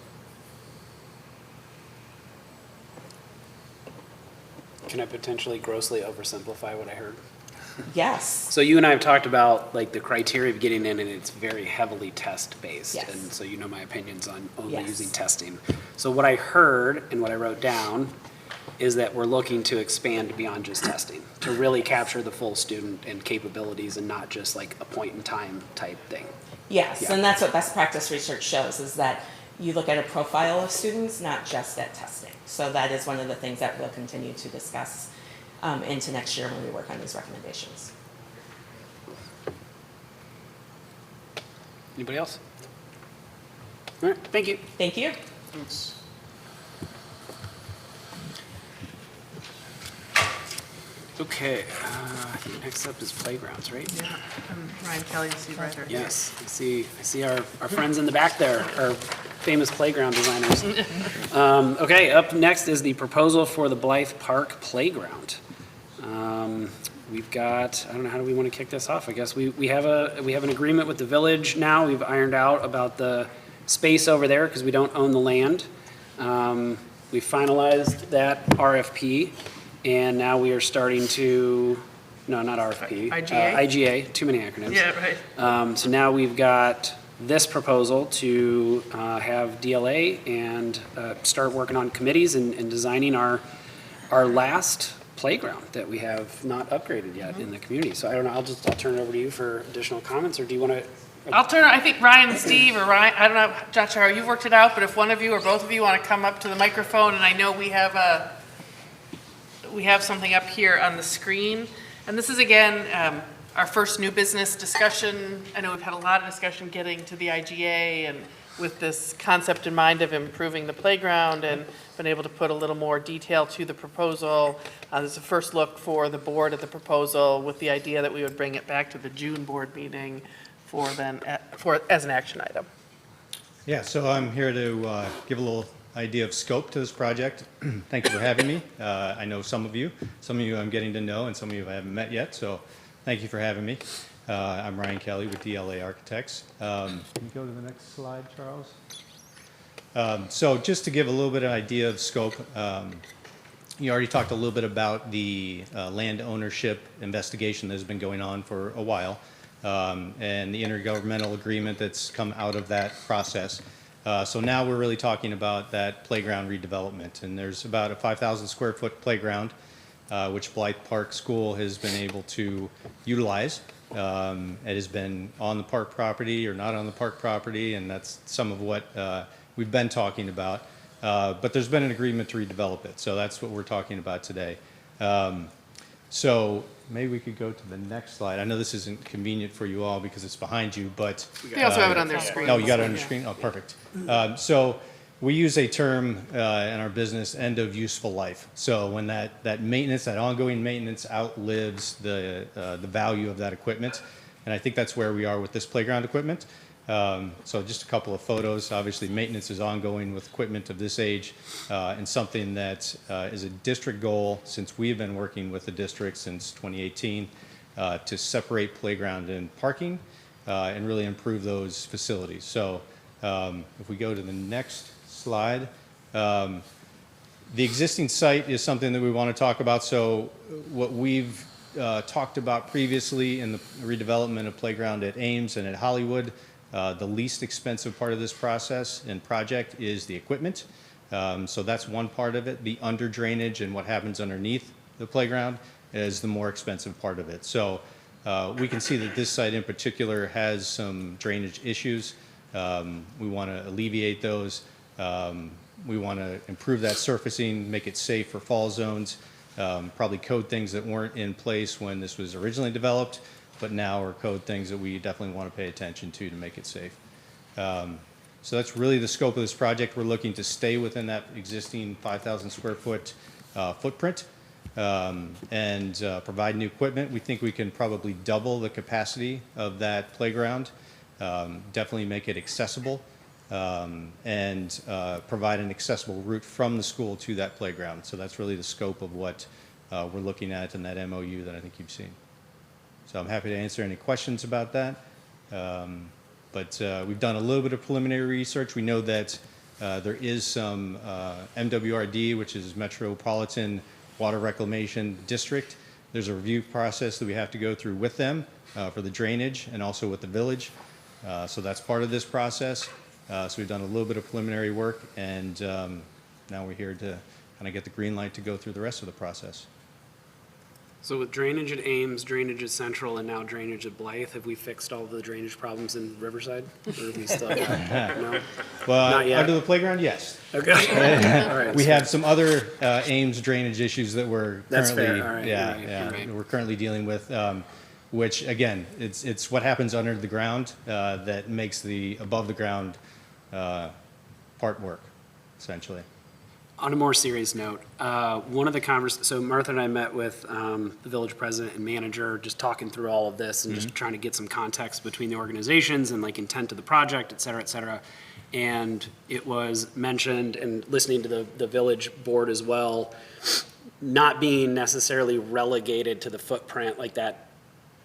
Can I potentially grossly oversimplify what I heard? Yes. So you and I have talked about like the criteria of getting in, and it's very heavily test-based. Yes. And so you know my opinions on only Yes. using testing. So what I heard and what I wrote down is that we're looking to expand beyond just testing, to really capture the full student and capabilities and not just like a point in time type thing. Yes, Yeah. and that's what best practice research shows, is that you look at a profile of students, not just at testing. So that is one of the things that we'll continue to discuss into next year when we work on these recommendations. Anybody else? All right, thank you. Thank you. Thanks. Okay, next up is playgrounds, right? Yeah, Ryan Kelly, the supervisor. Yes, I see our friends in the back there, our famous playground designers. Okay, up next is the proposal for the Blythe Park Playground. We've got, I don't know, how do we want to kick this off? I guess we have an agreement with the village now. We've ironed out about the space over there because we don't own the land. We finalized that RFP, and now we are starting to, no, not RFP. IGA? IGA, too many acronyms. Yeah, right. So now we've got this proposal to have DLA and start working on committees and designing our last playground that we have not upgraded yet in the community. So I don't know, I'll turn it over to you for additional comments, or do you want to? I think Ryan and Steve, or Ryan, I don't know, John Charo, you've worked it out, but if one of you or both of you want to come up to the microphone, and I know we have something up here on the screen. And this is, again, our first new business discussion. I know we've had a lot of discussion getting to the IGA and with this concept in mind of improving the playground, and been able to put a little more detail to the proposal. This is a first look for the board at the proposal with the idea that we would bring it back to the June board meeting as an action item. Yeah, so I'm here to give a little idea of scope to this project. Thank you for having me. I know some of you I'm getting to know, and some of you I haven't met yet, so thank you for having me. I'm Ryan Kelly with DLA Architects. Can you go to the next slide, Charles? So just to give a little bit of idea of scope, you already talked a little bit about the land ownership investigation that has been going on for a while, and the intergovernmental agreement that's come out of that process. So now we're really talking about that playground redevelopment, and there's about a 5,000 square foot playground which Blythe Park School has been able to utilize. It has been on the park property or not on the park property, and that's some of what we've been talking about. But there's been an agreement to redevelop it, so that's what we're talking about today. So maybe we could go to the next slide. I know this isn't convenient for you all because it's behind you, but We also have it on their screen. Oh, you got it on your screen? Oh, perfect. So we use a term in our business, end of useful life. So when that maintenance, that ongoing maintenance outlives the value of that equipment. And I think that's where we are with this playground equipment. So just a couple of photos. Obviously, maintenance is ongoing with equipment of this age, and something that is a district goal since we've been working with the district since 2018 to separate playground and parking and really improve those facilities. So if we go to the next slide, the existing site is something that we want to talk about. So what we've talked about previously in the redevelopment of playground at Ames and at Hollywood, the least expensive part of this process and project is the equipment. So that's one part of it. The under drainage and what happens underneath the playground is the more expensive part of it. So we can see that this site in particular has some drainage issues. We want to alleviate those. We want to improve that surfacing, make it safe for fall zones, probably code things that weren't in place when this was originally developed, but now are code things that we definitely want to pay attention to make it safe. So that's really the scope of this project. We're looking to stay within that existing 5,000 square foot footprint and provide new equipment. We think we can probably double the capacity of that playground, definitely make it accessible, and provide an accessible route from the school to that playground. So that's really the scope of what we're looking at in that MOU that I think you've seen. So I'm happy to answer any questions about that. But we've done a little bit of preliminary research. We know that there is some MWRD, which is Metropolitan Water Reclamation District. There's a review process that we have to go through with them for the drainage and also with the village. So that's part of this process. So we've done a little bit of preliminary work, and now we're here to kind of get the green light to go through the rest of the process. So with drainage at Ames, drainage at Central, and now drainage at Blythe, have we fixed all the drainage problems in Riverside? Or have we still, no? Well, Not yet. under the playground, yes. Okay. All right, We so- have some other Ames drainage issues that we're That's currently, fair. All right, yeah, you're right, yeah, you're right. we're currently dealing with, which again, it's what happens under the ground that makes the above the ground part work, essentially. On a more serious note, one of the so Martha and I met with the village president and manager, just talking through all of this and just trying to get some context between the organizations and like intent of the project, et cetera, et cetera. And it was mentioned, and listening to the village board as well, not being necessarily relegated to the footprint like that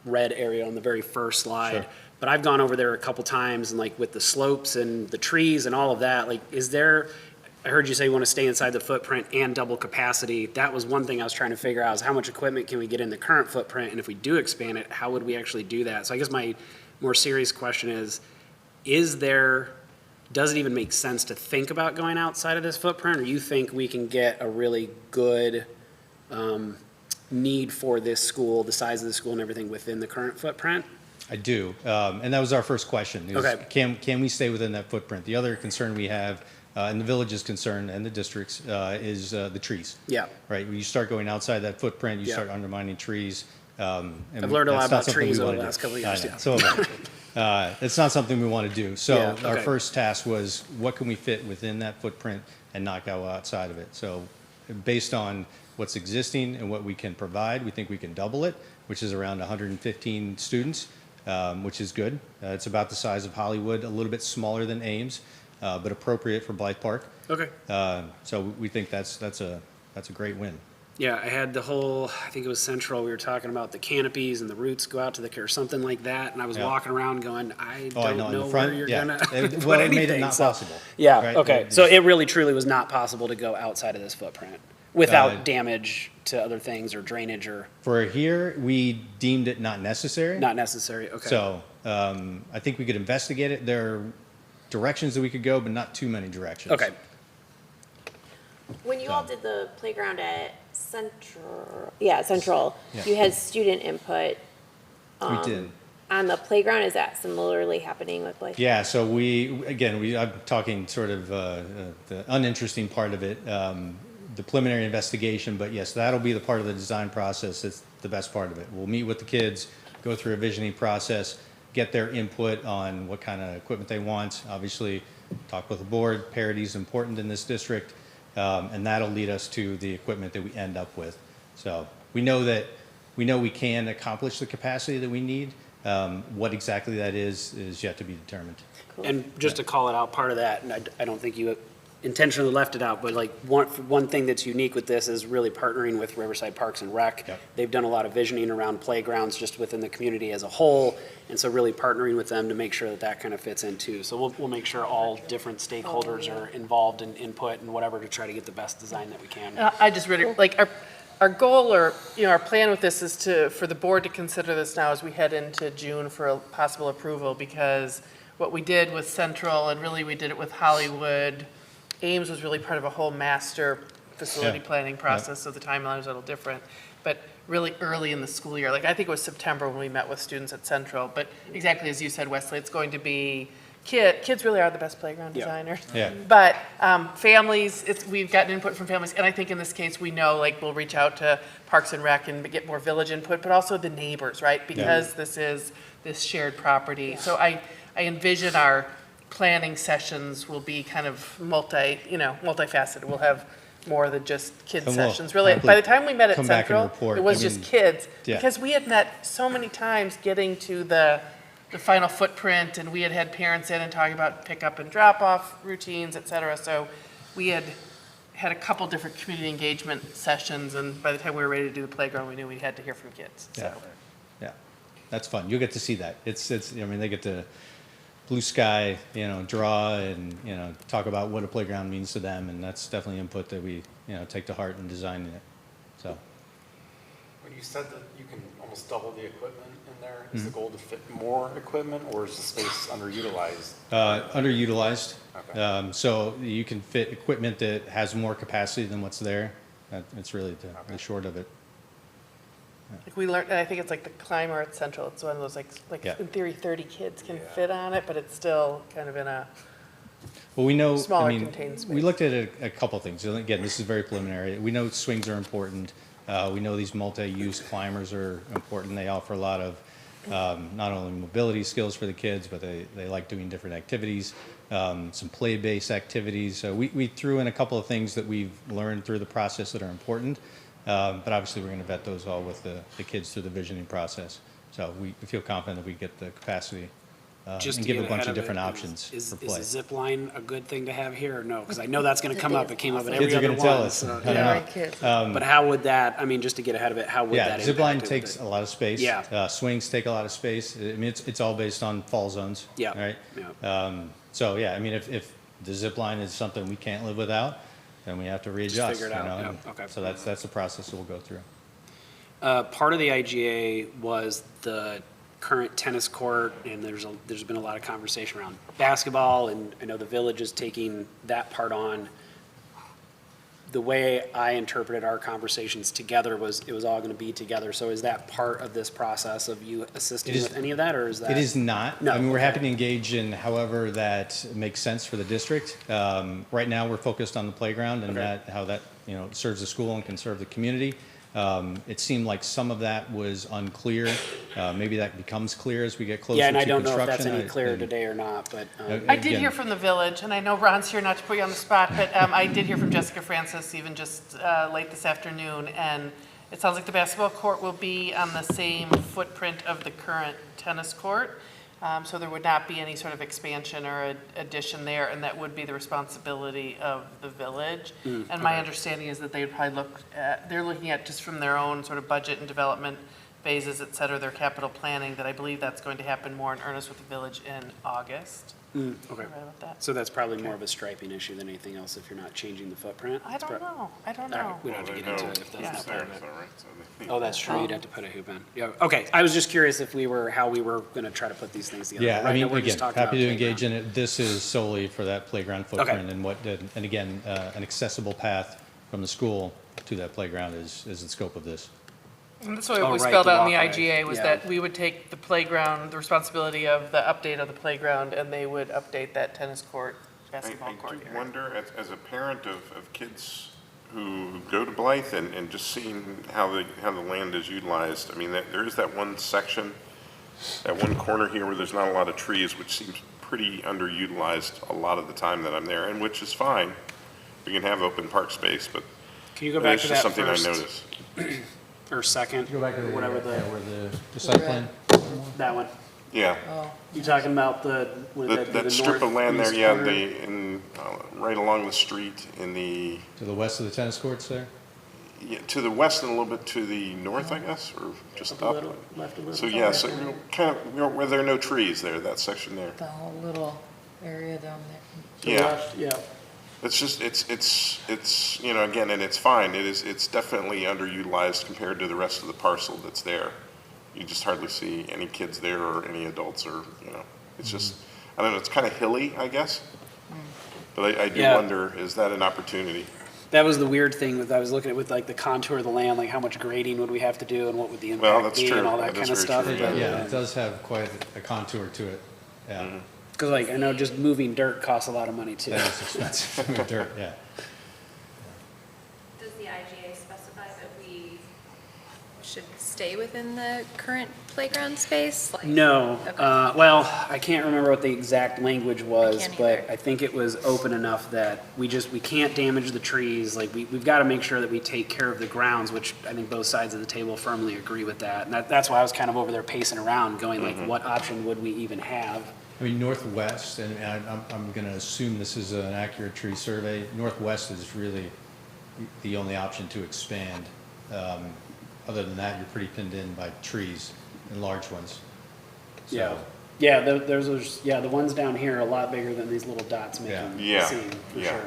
red area on the very first slide. Sure. But I've gone over there a couple times and like with the slopes and the trees and all of that, like is there, I heard you say you want to stay inside the footprint and double capacity. That was one thing I was trying to figure out is how much equipment can we get in the current footprint? And if we do expand it, how would we actually do that? So I guess my more serious question is there, does it even make sense to think about going outside of this footprint? Or you think we can get a really good need for this school, the size of the school and everything within the current footprint? I do, and that was our first question. Is Okay. Can we stay within that footprint? The other concern we have, and the village's concern and the district's, is the trees. Yeah. Right, when you start going outside that footprint, you Yeah. start undermining trees. And I've learned a lot that's not about something trees we over the wanna last do. couple of I years, know. yeah. So have I. It's not something we want to do. So Yeah, our okay. first task was, what can we fit within that footprint and not go outside of it? So based on what's existing and what we can provide, we think we can double it, which is around 115 students, which is good. It's about the size of Hollywood, a little bit smaller than Ames, but appropriate for Blythe Park. Okay. So we think that's a great win. Yeah, I had the whole, I think it was Central, we were talking about the canopies and the roots go out to the, or something like that, and I was Yeah. walking around going, I Oh, I don't know, in the know front, where you're yeah. gonna It- put well, it made it anything, not so- possible, Yeah, right? okay, It so just- it really truly was not possible to go outside of this footprint without Uh, damage to other things or drainage or For here, we deemed it not necessary. not necessary, okay. So I think we could investigate it. There are directions that we could go, but not too many directions. Okay, When you all did the playground at Central, Yeah. you had student input. We did. On the playground, is that similarly happening with like? Yeah, so I'm talking sort of the uninteresting part of it, the preliminary investigation, but yes, that'll be the part of the design process. It's the best part of it. We'll meet with the kids, go through a visioning process, get their input on what kind of equipment they want. Obviously, talk with the board. Parity is important in this district, and that'll lead us to the equipment that we end up with. So we know we can accomplish the capacity that we need. What exactly that is yet to be determined. and just to call it out, part of that, and I don't think you intentionally left it out, but like one thing that's unique with this is really partnering with Riverside Parks and Rec. Yep. They've done a lot of visioning around playgrounds just within the community as a whole, and so really partnering with them to make sure that kind of fits in too. So we'll make sure all different stakeholders are involved in input and whatever to try to get the best design that we can. I just really, like, our goal or, our plan with this is for the board to consider this now as we head into June for a possible approval, because what we did with Central, and really we did it with Hollywood, Ames was really part of a whole master facility Yeah. planning process, so the timeline was a little different. But really early in the school year, like I think it was September when we met with students at Central, but exactly as you said, Wesley, it's going to be, kids really are the best playground Yeah. designers. Yeah. But families, we've gotten input from families, and I think in this case, we know, like, we'll reach out to Parks and Rec and get more village input, but also the neighbors, right? Because this is this shared property. So I envision our planning sessions will be kind of multifaceted. We'll have more than just kids And we'll sessions. Really, happily by the time we met at come back and Central, report. it was I just mean, kids. yeah. Because we had met so many times getting to the final footprint, and we had parents in and talking about pickup and drop-off routines, et cetera. So we had a couple different community engagement sessions, and by the time we were ready to do the playground, we knew we had to hear from kids, so. Yeah. Yeah, that's fun. You'll get to see that. They get to blue sky, draw and, talk about what a playground means to them. And that's definitely input that we, take to heart in designing it. So. When you said that you can almost double the equipment in there, is the goal to fit more equipment, or is the space underutilized? Underutilized. Okay. So you can fit equipment that has more capacity than what's there. That's really the short of it. Like we learned, and I think it's like the Climber at Central, it's one of those like Yeah. in theory 30 kids can fit on it, but it's still kind of in a, Well, we know, Smaller I mean, contained space. we looked at a couple things. And again, this is very preliminary. We know swings are important. We know these multi-use climbers are important. They offer a lot of not only mobility skills for the kids, but they like doing different activities, some play-based activities. So we threw in a couple of things that we've learned through the process that are important. But obviously, we're going to vet those all with the kids through the visioning process. So we feel confident that we get the capacity Just and to give a get bunch ahead of different it, options is for play. a zip line a good thing to have here or no? Because I know that's going to come up. It came up at every Kids are other going to tell one. us. So, I yeah. don't know. But how would that, I mean, just to get ahead of it, how would Yeah, that zip line impact it? takes a lot of space. Yeah. Swings take a lot of space. I mean, it's all based on fall zones. Yeah. Right? Yeah. So, yeah, I mean, if the zip line is something we can't live without, then we have to readjust. figure it out, you know, yeah, and okay. So that's the process that we'll go through. Part of the IGA was the current tennis court, and there's been a lot of conversation around basketball, and I know the village is taking that part on. The way I interpreted our conversations together was it was all going to be together. So is that part of this process of you assisting with any of that, or is that? It is not. No. I mean, we're okay. happy to engage in however that makes sense for the district. Right now, we're focused on the playground and how that serves the school and can serve the community. It seemed like some of that was unclear. Maybe that becomes clear as we get closer to construction. Yeah, and I don't know if that's any clearer today or not, but. I did hear from the village, and I know Ron's here not to put you on the spot, but I did hear from Jessica Francis even just late this afternoon, and it sounds like the basketball court will be on the same footprint of the current tennis court. So there would not be any sort of expansion or addition there, and that would be the responsibility of the village. And my understanding is that they would probably they're looking at just from their own sort of budget and development phases, et cetera, their capital planning, that I believe that's going to happen more in earnest with the village in August. Okay. Am I right about that? So that's probably more of a striping issue than anything else if you're not changing the footprint? I don't know. I don't All know. right, we don't have to get into it if that's not part of it. Right? Oh, that's true. You'd have to put a hoop in. Yeah. Okay. I was just curious if how we were going to try to put these things together. Yeah, Right I mean, now, we're just again, talking happy to about engage in playground. it. This is solely for that playground footprint and again, an accessible path from the school to that playground is the scope of this. And that's what Oh, we right, spelled the out in the walkway. IGA, was Yeah. that we would take the playground, the responsibility of the update of the playground, and they would update that tennis court, basketball I court do area. wonder, as a parent of kids who go to Blythe and just seeing how the land is utilized, I mean, there is that one section, that one corner here where there's not a lot of trees, which seems pretty underutilized a lot of the time that I'm there, and which is fine. We can have open park space, but Can you go back it's to just that something I first? noticed. Or second? Go back to whatever where the site plan. That one. Yeah. You talking about That strip of land there, yeah, right along the street in the, To the west of the tennis courts there? yeah, to the west and a little bit to the north, I guess, or just up. Left a little. So, yeah, so kind of where there are no trees there, that section there. The whole little area down there. Yeah. Yeah. It's just, it's, again, and it's fine. It's definitely underutilized compared to the rest of the parcel that's there. You just hardly see any kids there or any adults or, it's just, I don't know, it's kind of hilly, I guess. But I do wonder, is that an opportunity? That was the weird thing that I was looking at with like the contour of the land, like how much grading would we have to do and what would the impact be and all that kind of stuff. Yeah, it does have quite a contour to it. Yeah. Because like I know just moving dirt costs a lot of money too. That is expensive. Moving dirt, yeah. Does the IGA specify that we should stay within the current playground space? No, Okay. well, I can't remember what the exact language was, can't but either. I think it was open enough that we can't damage the trees, like, we've got to make sure that we take care of the grounds, which I think both sides of the table firmly agree with that, and that's why I was kind of over there pacing around, going like, what option would we even have? I mean, northwest, and I'm going to assume this is an accurate tree survey, northwest is really the only option to expand. Other than that, you're pretty pinned in by trees and large ones. So, Yeah, the ones down here are a lot bigger than these little dots make them seem, for sure.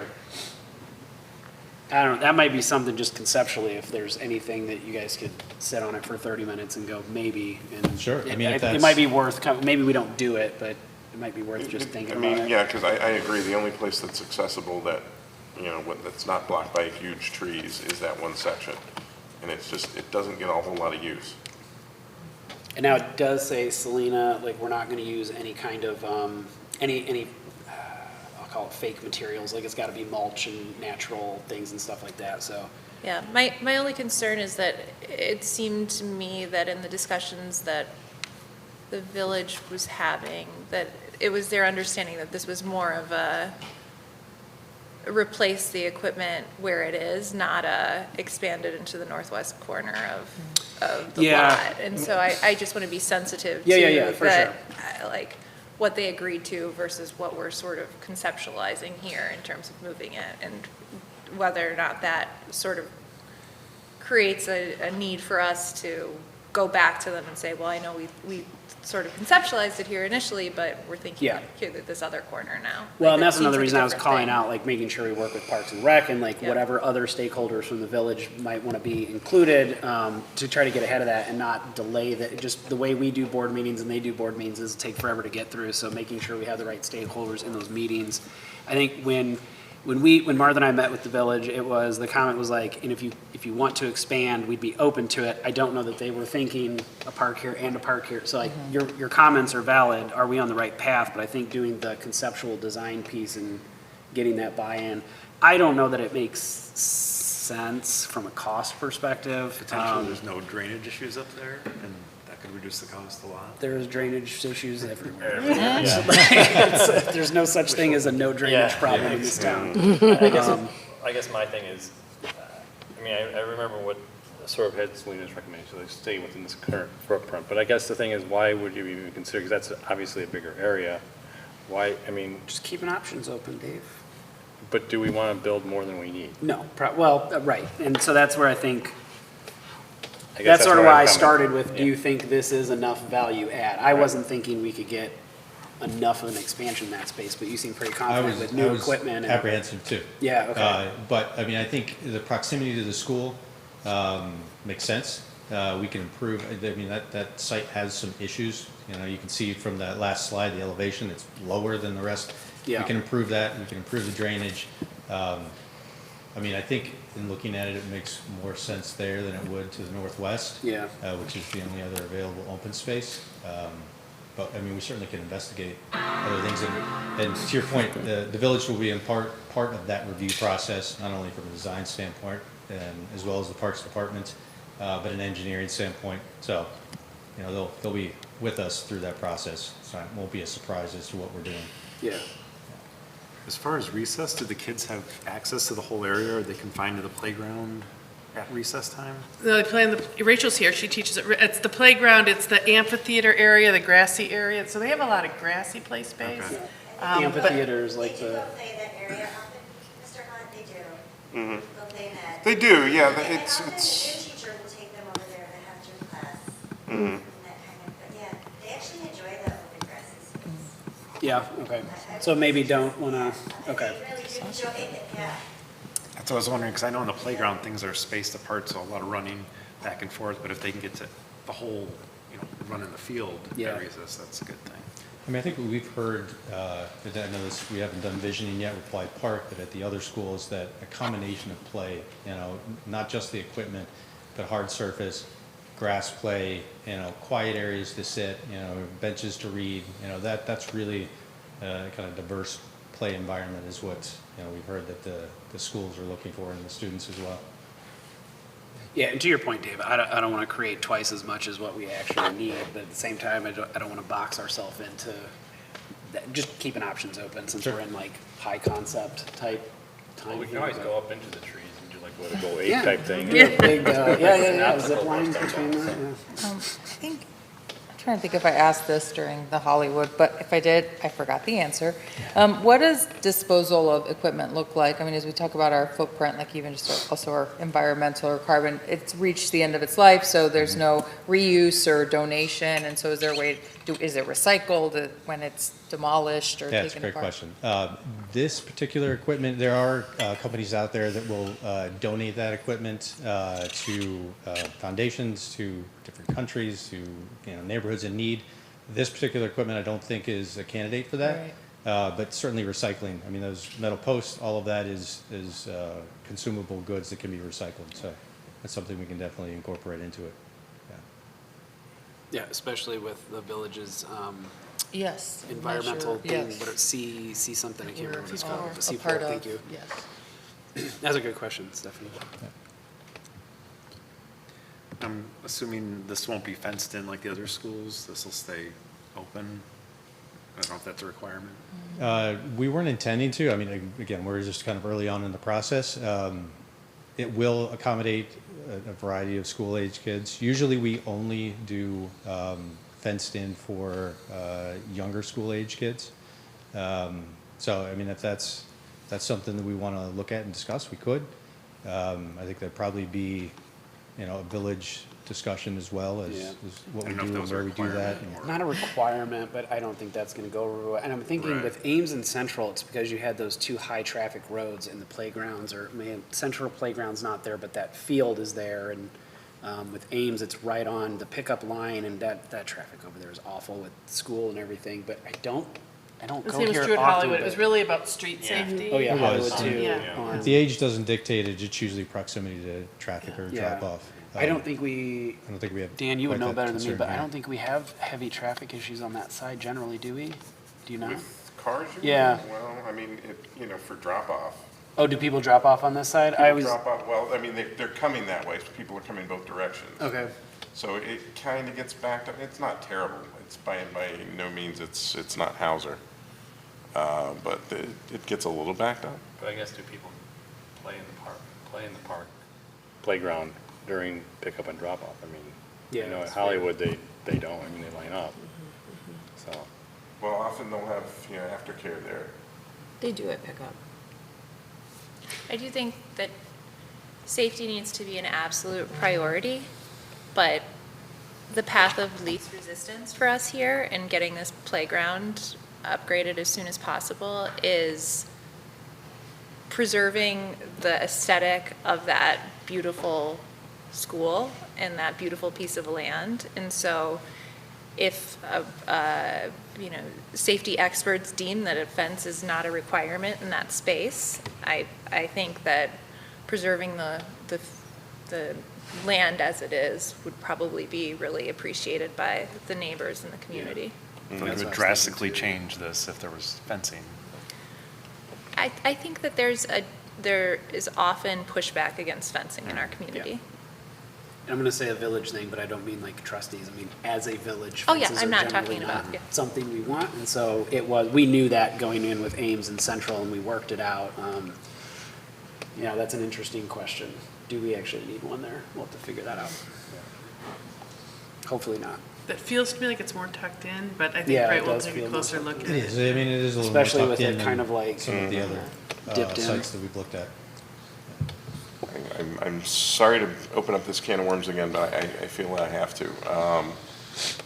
I don't know, that might be something just conceptually, if there's anything that you guys could sit on it for 30 minutes and go, maybe. And Sure, I mean, if it that's- might be worth, maybe we don't do it, but it might be worth just thinking about it. Yeah, because I agree, the only place that's accessible that, that's not blocked by huge trees is that one section. and it's just, it doesn't get a whole lot of use. And now it does say, Selena, like, we're not gonna use any kind of, any, I'll call it fake materials, like it's gotta be mulch and natural things and stuff like that, so. Yeah, my only concern is that it seemed to me that in the discussions that the village was having, that it was their understanding that this was more of a replace the equipment where it is, not expand it into the northwest corner of the Yeah. lot. And so I just want to be sensitive Yeah, to for that, like, what they agreed to versus what we're sort of conceptualizing here in terms of moving it, and whether or not that sort of creates a need for us to go back to them and say, well, I know we sort of conceptualized it here initially, but we're thinking Yeah. here that this other corner now. Well, Like, and it that's seems another like a reason I was different calling thing. out, like, making sure we work with Parks and Rec and like Yeah. whatever other stakeholders from the village might want to be included, to try to get ahead of that and not delay that. Just the way we do board meetings and they do board meetings is take forever to get through, so making sure we have the right stakeholders in those meetings. I think when Martha and I met with the village, it was, the comment was like, and if you want to expand, we'd be open to it. I don't know that they were thinking a park here and a park here. So like, your comments are valid. Are we on the right path? But I think doing the conceptual design piece and getting that buy-in, I don't know that it makes sense from a cost perspective. Potentially, there's no drainage issues up there, and that could reduce the cost a lot. There's drainage issues everywhere. Yeah. There's no such thing as a no drainage problem in this town. I guess my thing is, I mean, I remember what sort of had Selena's recommendation, like stay within this current footprint. But I guess the thing is, why would you even consider, because that's obviously a bigger area. Why, I mean. Just keeping options open, Dave. But do we want to build more than we need? No, right. And so that's where I think, I guess that's sort of where why I'm I coming started from. with, do you think this is enough value add? I wasn't thinking we could get enough of an expansion in that space, but you seem pretty confident with new equipment. And apprehensive too. Yeah, okay. But, I mean, I think the proximity to the school makes sense. We can improve, I mean, that site has some issues. You know, you can see from that last slide, the elevation, it's lower than the rest. Yeah. We can improve that, we can improve the drainage. I mean, I think in looking at it, it makes more sense there than it would to the northwest. Yeah. Which is the only other available open space. But, I mean, we certainly can investigate other things. And to your point, the village will be in part of that review process, not only from a design standpoint, and as well as the Parks Department, but an engineering standpoint. So, you know, they'll be with us through that process. So it won't be a surprise as to what we're doing. Yeah. As far as recess, do the kids have access to the whole area? Are they confined to the playground at recess time? No, they play in the, Rachel's here, she teaches it, it's the playground, it's the amphitheater area, the grassy area, so they have a lot of grassy play space. Okay. Amphitheaters, like the. They play that area up in, Mr. Hunt, they do. Mhm. They'll play that. They do, yeah, And it's, often the gym teacher will take them over there to have gym class. Mhm. And that kind of, but yeah, they actually enjoy the open grassy space. Yeah, okay. So maybe don't wanna, okay. They really do enjoy it, yeah. That's what I was wondering, because I know in the playground, things are spaced apart, so a lot of running back and forth, but if they can get to the whole, you know, run in the field Yeah. at recess, that's a good thing. I mean, I think what we've heard, and I know this, we haven't done visioning yet with Blythe Park, but at the other schools, that a combination of play, you know, not just the equipment, but hard surface, grass play, you know, quiet areas to sit, you know, benches to read, you know, that's really kind of diverse play environment is what, you know, we've heard that the schools are looking for and the students as well. Yeah, and to your point, Dave, I don't want to create twice as much as what we actually need, but at the same time, I don't want to box ourselves into that, just keeping options open since we're in like high concept type time. Well, we can here, always but- go up into the trees and do like what a go eight Yeah. type thing. Do a big, yeah, Not zip the line stuff between going that, on. yeah. I think, I'm trying to think if I asked this during the Hollywood, but if I did, I forgot the answer. What does disposal of equipment look like? I mean, as we talk about our footprint, like even just also our environmental or carbon, it's reached the end of its life, so there's no reuse or donation, and so is there a way, is it recycled when it's demolished or Yeah, it's a taken great apart? question. This particular equipment, there are companies out there that will donate that equipment to foundations, to different countries, to, you know, neighborhoods in need. This particular equipment, I don't think is a candidate for that, but certainly recycling. I mean, those metal posts, all of that is consumable goods that can be recycled. So that's something we can definitely incorporate into it. Yeah, especially with the village's Yes. environmental measure, thing, yes. what see something, I can't remember what it's We're called. a C4, part of, thank you. yes. That's a good question, Stephanie. I'm assuming this won't be fenced in like the other schools, this will stay open? I don't know if that's a requirement. We weren't intending to. I mean, again, we're just kind of early on in the process. It will accommodate a variety of school-age kids. Usually, we only do fenced in for younger school-age kids. So, I mean, if that's something that we want to look at and discuss, we could. I think that'd probably be, a village discussion as well as, Yeah. as what I we don't know if do that and was a where we do that. requirement Not a requirement, but I don't think that's gonna go over well. And I'm thinking Right. with Ames and Central, it's because you had those two high-traffic roads and the playgrounds are, Central Playground's not there, but that field is there. And with Ames, it's right on the pickup line, and that traffic over there is awful with school and everything. But I don't The go same was here true at often. Hollywood. It but- was really about street safety. Oh, yeah, It Hollywood was. too. Yeah. on- If the age doesn't dictate it, it's usually proximity to traffic or Yeah. drop off. I don't think we, I don't think we have. Dan, you would quite know that better than me, concern but I here. don't think we have heavy traffic issues on that side generally, do we? Do you know? With cars, you mean? Yeah. Well, I mean, for drop-off. Oh, do people drop off on this side? I People was, drop off, well, I mean, they're coming that way, so people are coming both directions. okay. So it kind of gets backed up. It's not terrible. It's by no means, it's not Hauser. But it gets a little backed up. But I guess do people play in the park, playground during pickup and drop off? I mean, Yeah, at that's Hollywood, they don't, I mean, they line up. So, Well, often they'll have, aftercare there. They do at pickup. I do think that safety needs to be an absolute priority, but the path of least resistance for us here and getting this playground upgraded as soon as possible is preserving the aesthetic of that beautiful school and that beautiful piece of land. And so if, safety experts deem that a fence is not a requirement in that space, I think that preserving the land as it is would probably be really appreciated by the neighbors in the community. It would drastically change this if there was fencing. I think that there is often pushback against fencing in our community. I'm gonna say a village thing, but I don't mean like trustees. I mean, as a village. Oh, yeah, fences I'm are not generally talking about- not yeah. Something we want, and so we knew that going in with Ames and Central, and we worked it out. Yeah, that's an interesting question. Do we actually need one there? We'll have to figure that out. Hopefully not. That feels to me like it's more tucked in, but I think Yeah, it Brett will does take feel a more closer look at It it. is. I mean, it is a little more Especially with tucked it in kind than of like some of the other dipped in. sites that we've looked at. I'm sorry to open up this can of worms again, but I feel that I have to.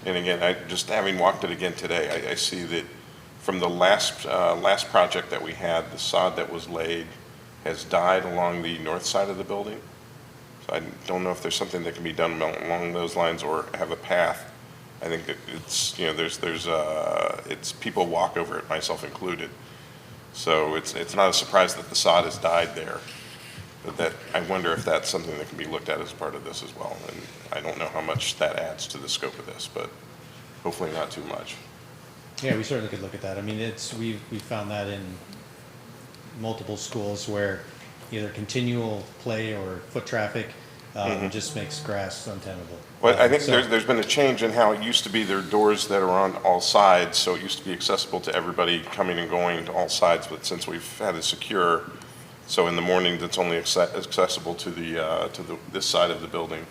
And again, just having walked it again today, I see that from the last project that we had, the sod that was laid has died along the north side of the building. So I don't know if there's something that can be done along those lines or have a path. I think that it's people walk over it, myself included. So it's not a surprise that the sod has died there. But I wonder if that's something that can be looked at as part of this as well. And I don't know how much that adds to the scope of this, but hopefully not too much. Yeah, we certainly could look at that. I mean, we found that in multiple schools where either continual play or foot traffic just makes grass untenable. But I think So- there's been a change in how it used to be. There are doors that are on all sides, so it used to be accessible to everybody coming and going to all sides. But since we've had it secure, so in the morning that's only accessible to this side of the building.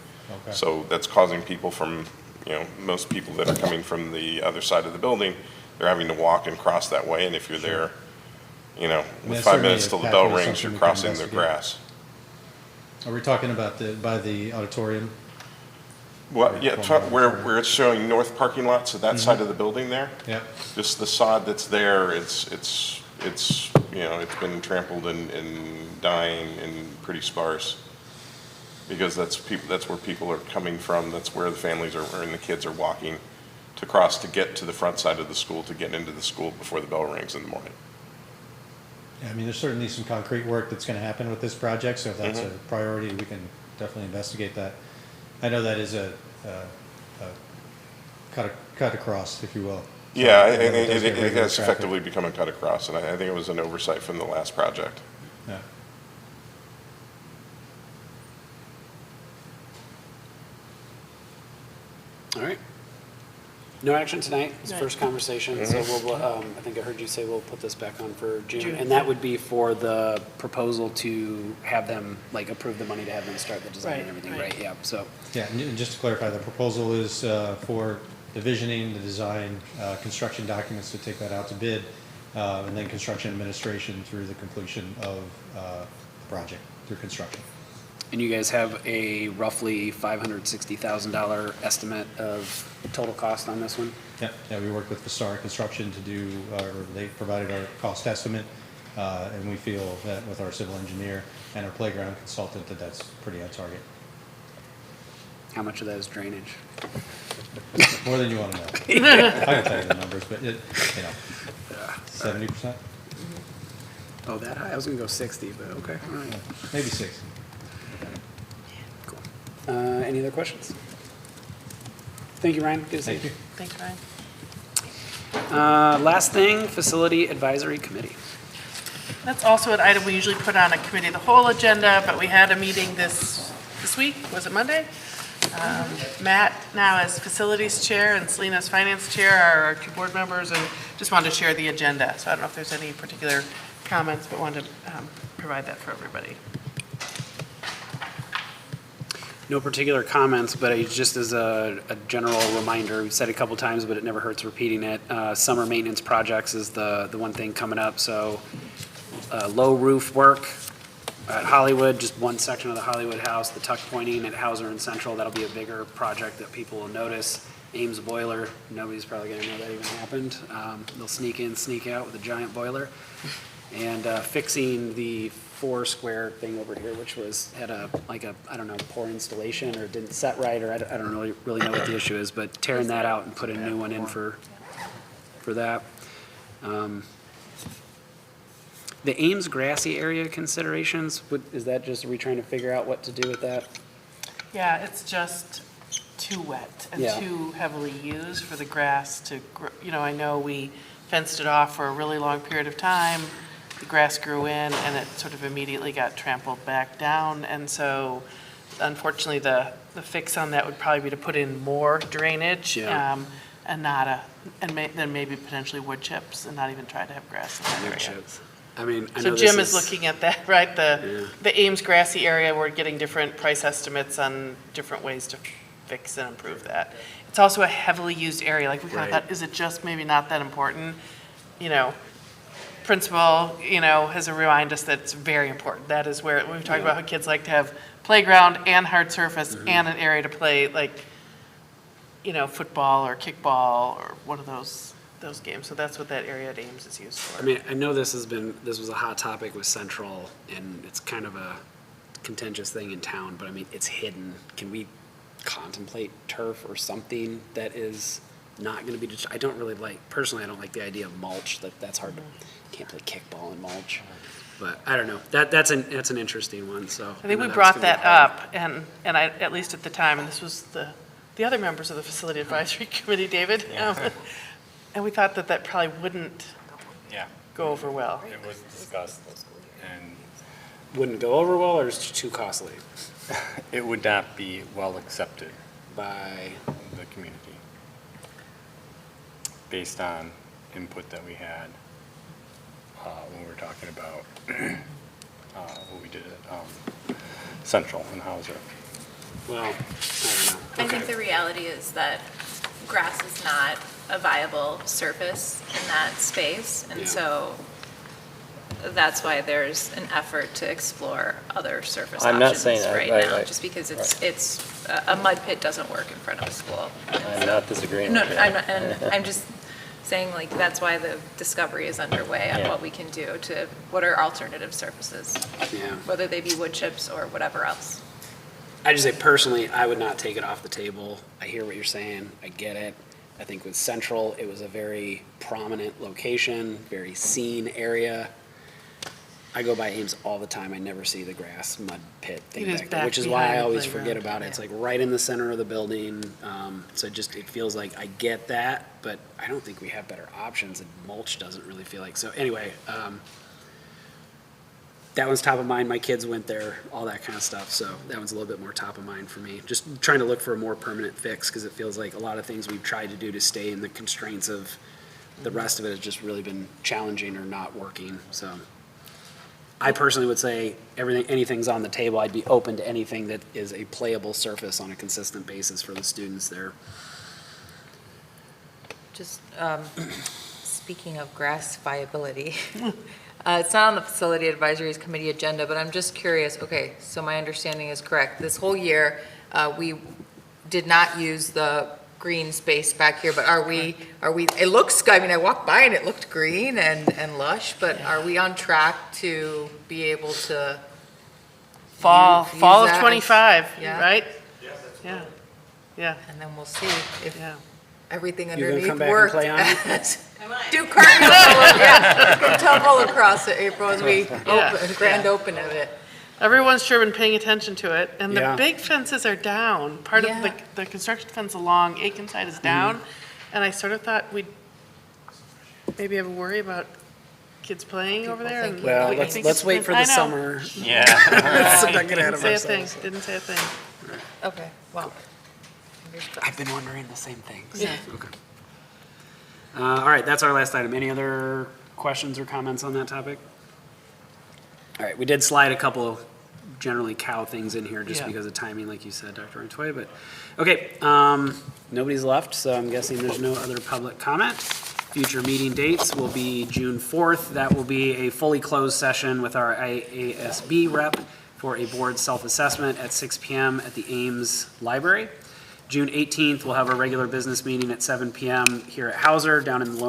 Okay. So that's causing people from, most people that are coming from the other side of the building, they're having to walk and cross that way. And if you're there, with that's 5 certainly minutes a till the pathway bell to rings, something you're we can crossing the investigate. grass. Are we talking about by the auditorium? Well, yeah, where it's showing north parking lot, so that side of the building there. Yep. Just the sod that's there, it's been trampled and dying and pretty sparse. Because that's where people are coming from, that's where the families and the kids are walking to cross to get to the front side of the school, to get into the school before the bell rings in the morning. Yeah, I mean, there's certainly some concrete work that's going to happen with this project, so if that's a priority, we can definitely investigate that. I know that is a cut across, if you will. Yeah, So, it does get regular has traffic. effectively become a cut across, and I think it was an oversight from the last project. Yeah. All right. No action tonight. It's Right. first conversation, so we'll, I think I heard you say we'll put this back on for June. June. And that would be for the proposal to have them, like, approve the money to have them start the design and Right, everything, right. right? Yeah, so, Yeah, and just to clarify, the proposal is for the visioning, the design, construction documents to take that out to bid, and then construction administration through the completion of the project, through construction. and you guys have a roughly $560,000 estimate of total cost on this one? Yeah, we worked with Vistara Construction to do, or they provided our cost estimate, and we feel that with our civil engineer and our playground consultant, that that's pretty on target. How much of that is drainage? More than you want to know. I can tell you the numbers, but it, 70%? Oh, that high? I was gonna go 60, but okay, all right. Maybe 60. Any other questions? Thank you, Ryan. Good to see you. Thank you. Thanks, Ryan. Last thing, Facility Advisory Committee. That's also an item we usually put on a committee of the whole agenda, but we had a meeting this week, was it Monday? Matt, now as facilities chair, and Selena as finance chair, are our two board members, and just wanted to share the agenda. So I don't know if there's any particular comments, but wanted to provide that for everybody. No particular comments, but just as a general reminder, we've said it a couple times, but it never hurts repeating it. Summer maintenance projects is the one thing coming up, so low roof work at Hollywood, just one section of the Hollywood house, the tuck pointing at Hauser and Central, that'll be a bigger project that people will notice. Ames boiler, nobody's probably gonna know that even happened. They'll sneak in, sneak out with a giant boiler. And fixing the 4-square thing over here, which had a, I don't know, poor installation or didn't set right, or I don't really know what the issue is, but tearing that out and putting a new one in for that. The Ames grassy area considerations, is that just, are we trying to figure out what to do with that? Yeah, it's just too wet and Yeah. too heavily used for the grass to grow. You know, I know we fenced it off for a really long period of time. The grass grew in and it sort of immediately got trampled back down. And so unfortunately, the fix on that would probably be to put in more drainage. Yeah. And then maybe potentially wood chips and not even try to have grass in that area. Chips. I mean, I So know Jim this is looking at that, right? Yeah. The Ames grassy area, we're getting different price estimates on different ways to fix and improve that. It's also a heavily used area, like we kind of Right. thought, is it just maybe not that important? You know, principal, has reminded us that it's very important. That is where, when we talk about how kids like to have playground and hard surface and an area to play, like, football or kickball or one of those games. So that's what that area at Ames is used for. I mean, I know this was a hot topic with Central, and it's kind of a contentious thing in town, but I mean, it's hidden. Can we contemplate turf or something that is not gonna be, I don't really personally, I don't like the idea of mulch, that's hard to, can't play kickball in mulch. But I don't know, that's an interesting one, so. I think know we that's brought gonna be that hard. up, and I, at least at the time, and this was the other members of the Facility Advisory Committee, David. And we thought that probably wouldn't go over well. It was discussed, and Wouldn't go over well, or is it too costly it would not be well accepted by? the community based on input that we had when we were talking about what we did at Central and Hauser. Well, I don't know. I think the reality is that grass is not a viable surface in that space, and Yeah. so that's why there's an effort to explore other surface I'm not options saying that, right right, now, right. just because it's a mud pit doesn't work in front of a school. I'm not disagreeing No, with you. I'm not, and I'm just saying, like, that's why the discovery is underway on Yeah. what we can do to, what are alternative surfaces, Yeah. whether they be wood chips or whatever else. I just say personally, I would not take it off the table. I hear what you're saying. I get it. I think with Central, it was a very prominent location, very seen area. I go by Ames all the time. I never see the grass mud pit thing It is back there, back which is why behind I the always playground, forget about it. It's like right in the center of the building. So it feels like I get that, but I don't think we have better options, and mulch doesn't really feel like. So anyway, that one's top of mind. My kids went there, all that kind of stuff. So that one's a little bit more top of mind for me. Just trying to look for a more permanent fix, because it feels like a lot of things we've tried to do to stay in the constraints of the rest of it has just really been challenging or not working. So I personally would say anything's on the table. I'd be open to anything that is a playable surface on a consistent basis for the students there. Just speaking of grass viability, it's not on the Facility Advisories Committee agenda, but I'm just curious, okay, so my understanding is correct. This whole year, we did not use the green space back here, but are we, it looks, I mean, I walked by and it looked green and lush, but are we on track to be able to Fall use of that? 25, Yeah. right? Yeah. Yeah. And then we'll see if Yeah. everything You gonna underneath come back and worked. play on it? Do cartwheels, yeah, tumble across it, April, as we open, grand open of it. Everyone's sure been paying attention to it, and the Yeah. big fences are down. Part of Yeah. the construction fence along Aiken side is down, and I sort of thought we'd maybe have a worry about kids playing over there. And Well, I let's think let's it's wait been- for I the know. summer. Yeah. Let's not get ahead Didn't of say a thing, ourselves. didn't say a thing. Okay, well, fingers crossed. I've been wondering the same things. Okay. All right, that's our last item. Any other questions or comments on that topic? All right, we did slide a couple of generally cow things in here just Yeah. because of timing, like you said, Dr. Rantoy, but, okay, nobody's left, so I'm guessing there's no other public comment. Future meeting dates will be June 4th. That will be a fully closed session with our IASB rep for a board self-assessment at 6 PM at the Ames Library. June 18th, we'll have a regular business meeting at 7 PM here at Hauser, down in the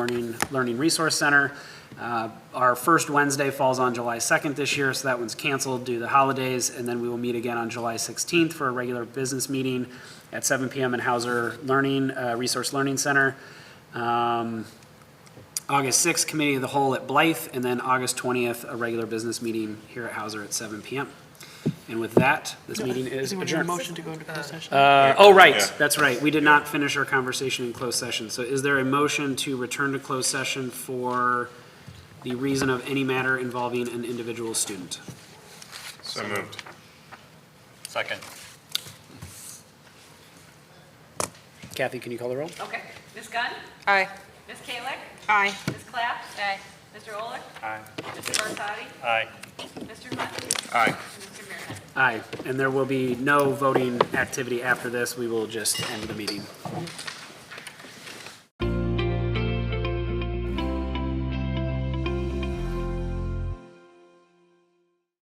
Learning Resource Center. Our first Wednesday falls on July 2nd this year, so that one's canceled due to the holidays, and then we will meet again on July 16th for a regular business meeting at 7 PM in Hauser Resource Learning Center. August 6th, Committee of the Whole at Blythe, and then August 20th, a regular business meeting here at Hauser at 7 PM. And with that, this meeting is Anyone need a adjourned. motion to go into closed session? Oh, right, Yeah. that's right. We did not finish our conversation in closed session. So is there a motion to return to closed session for the reason of any matter involving an individual student? So moved. Second. Kathy, can you call the roll? Okay. Ms. Gunn? Aye. Ms. Kalick? Aye. Ms. Claps? Aye. Mr. Olick? Aye. Mr. Barsadi? Aye. Mr. Hunt? Aye. And Mr. Meredith? Aye. And there will be no voting activity after this. We will just end the meeting.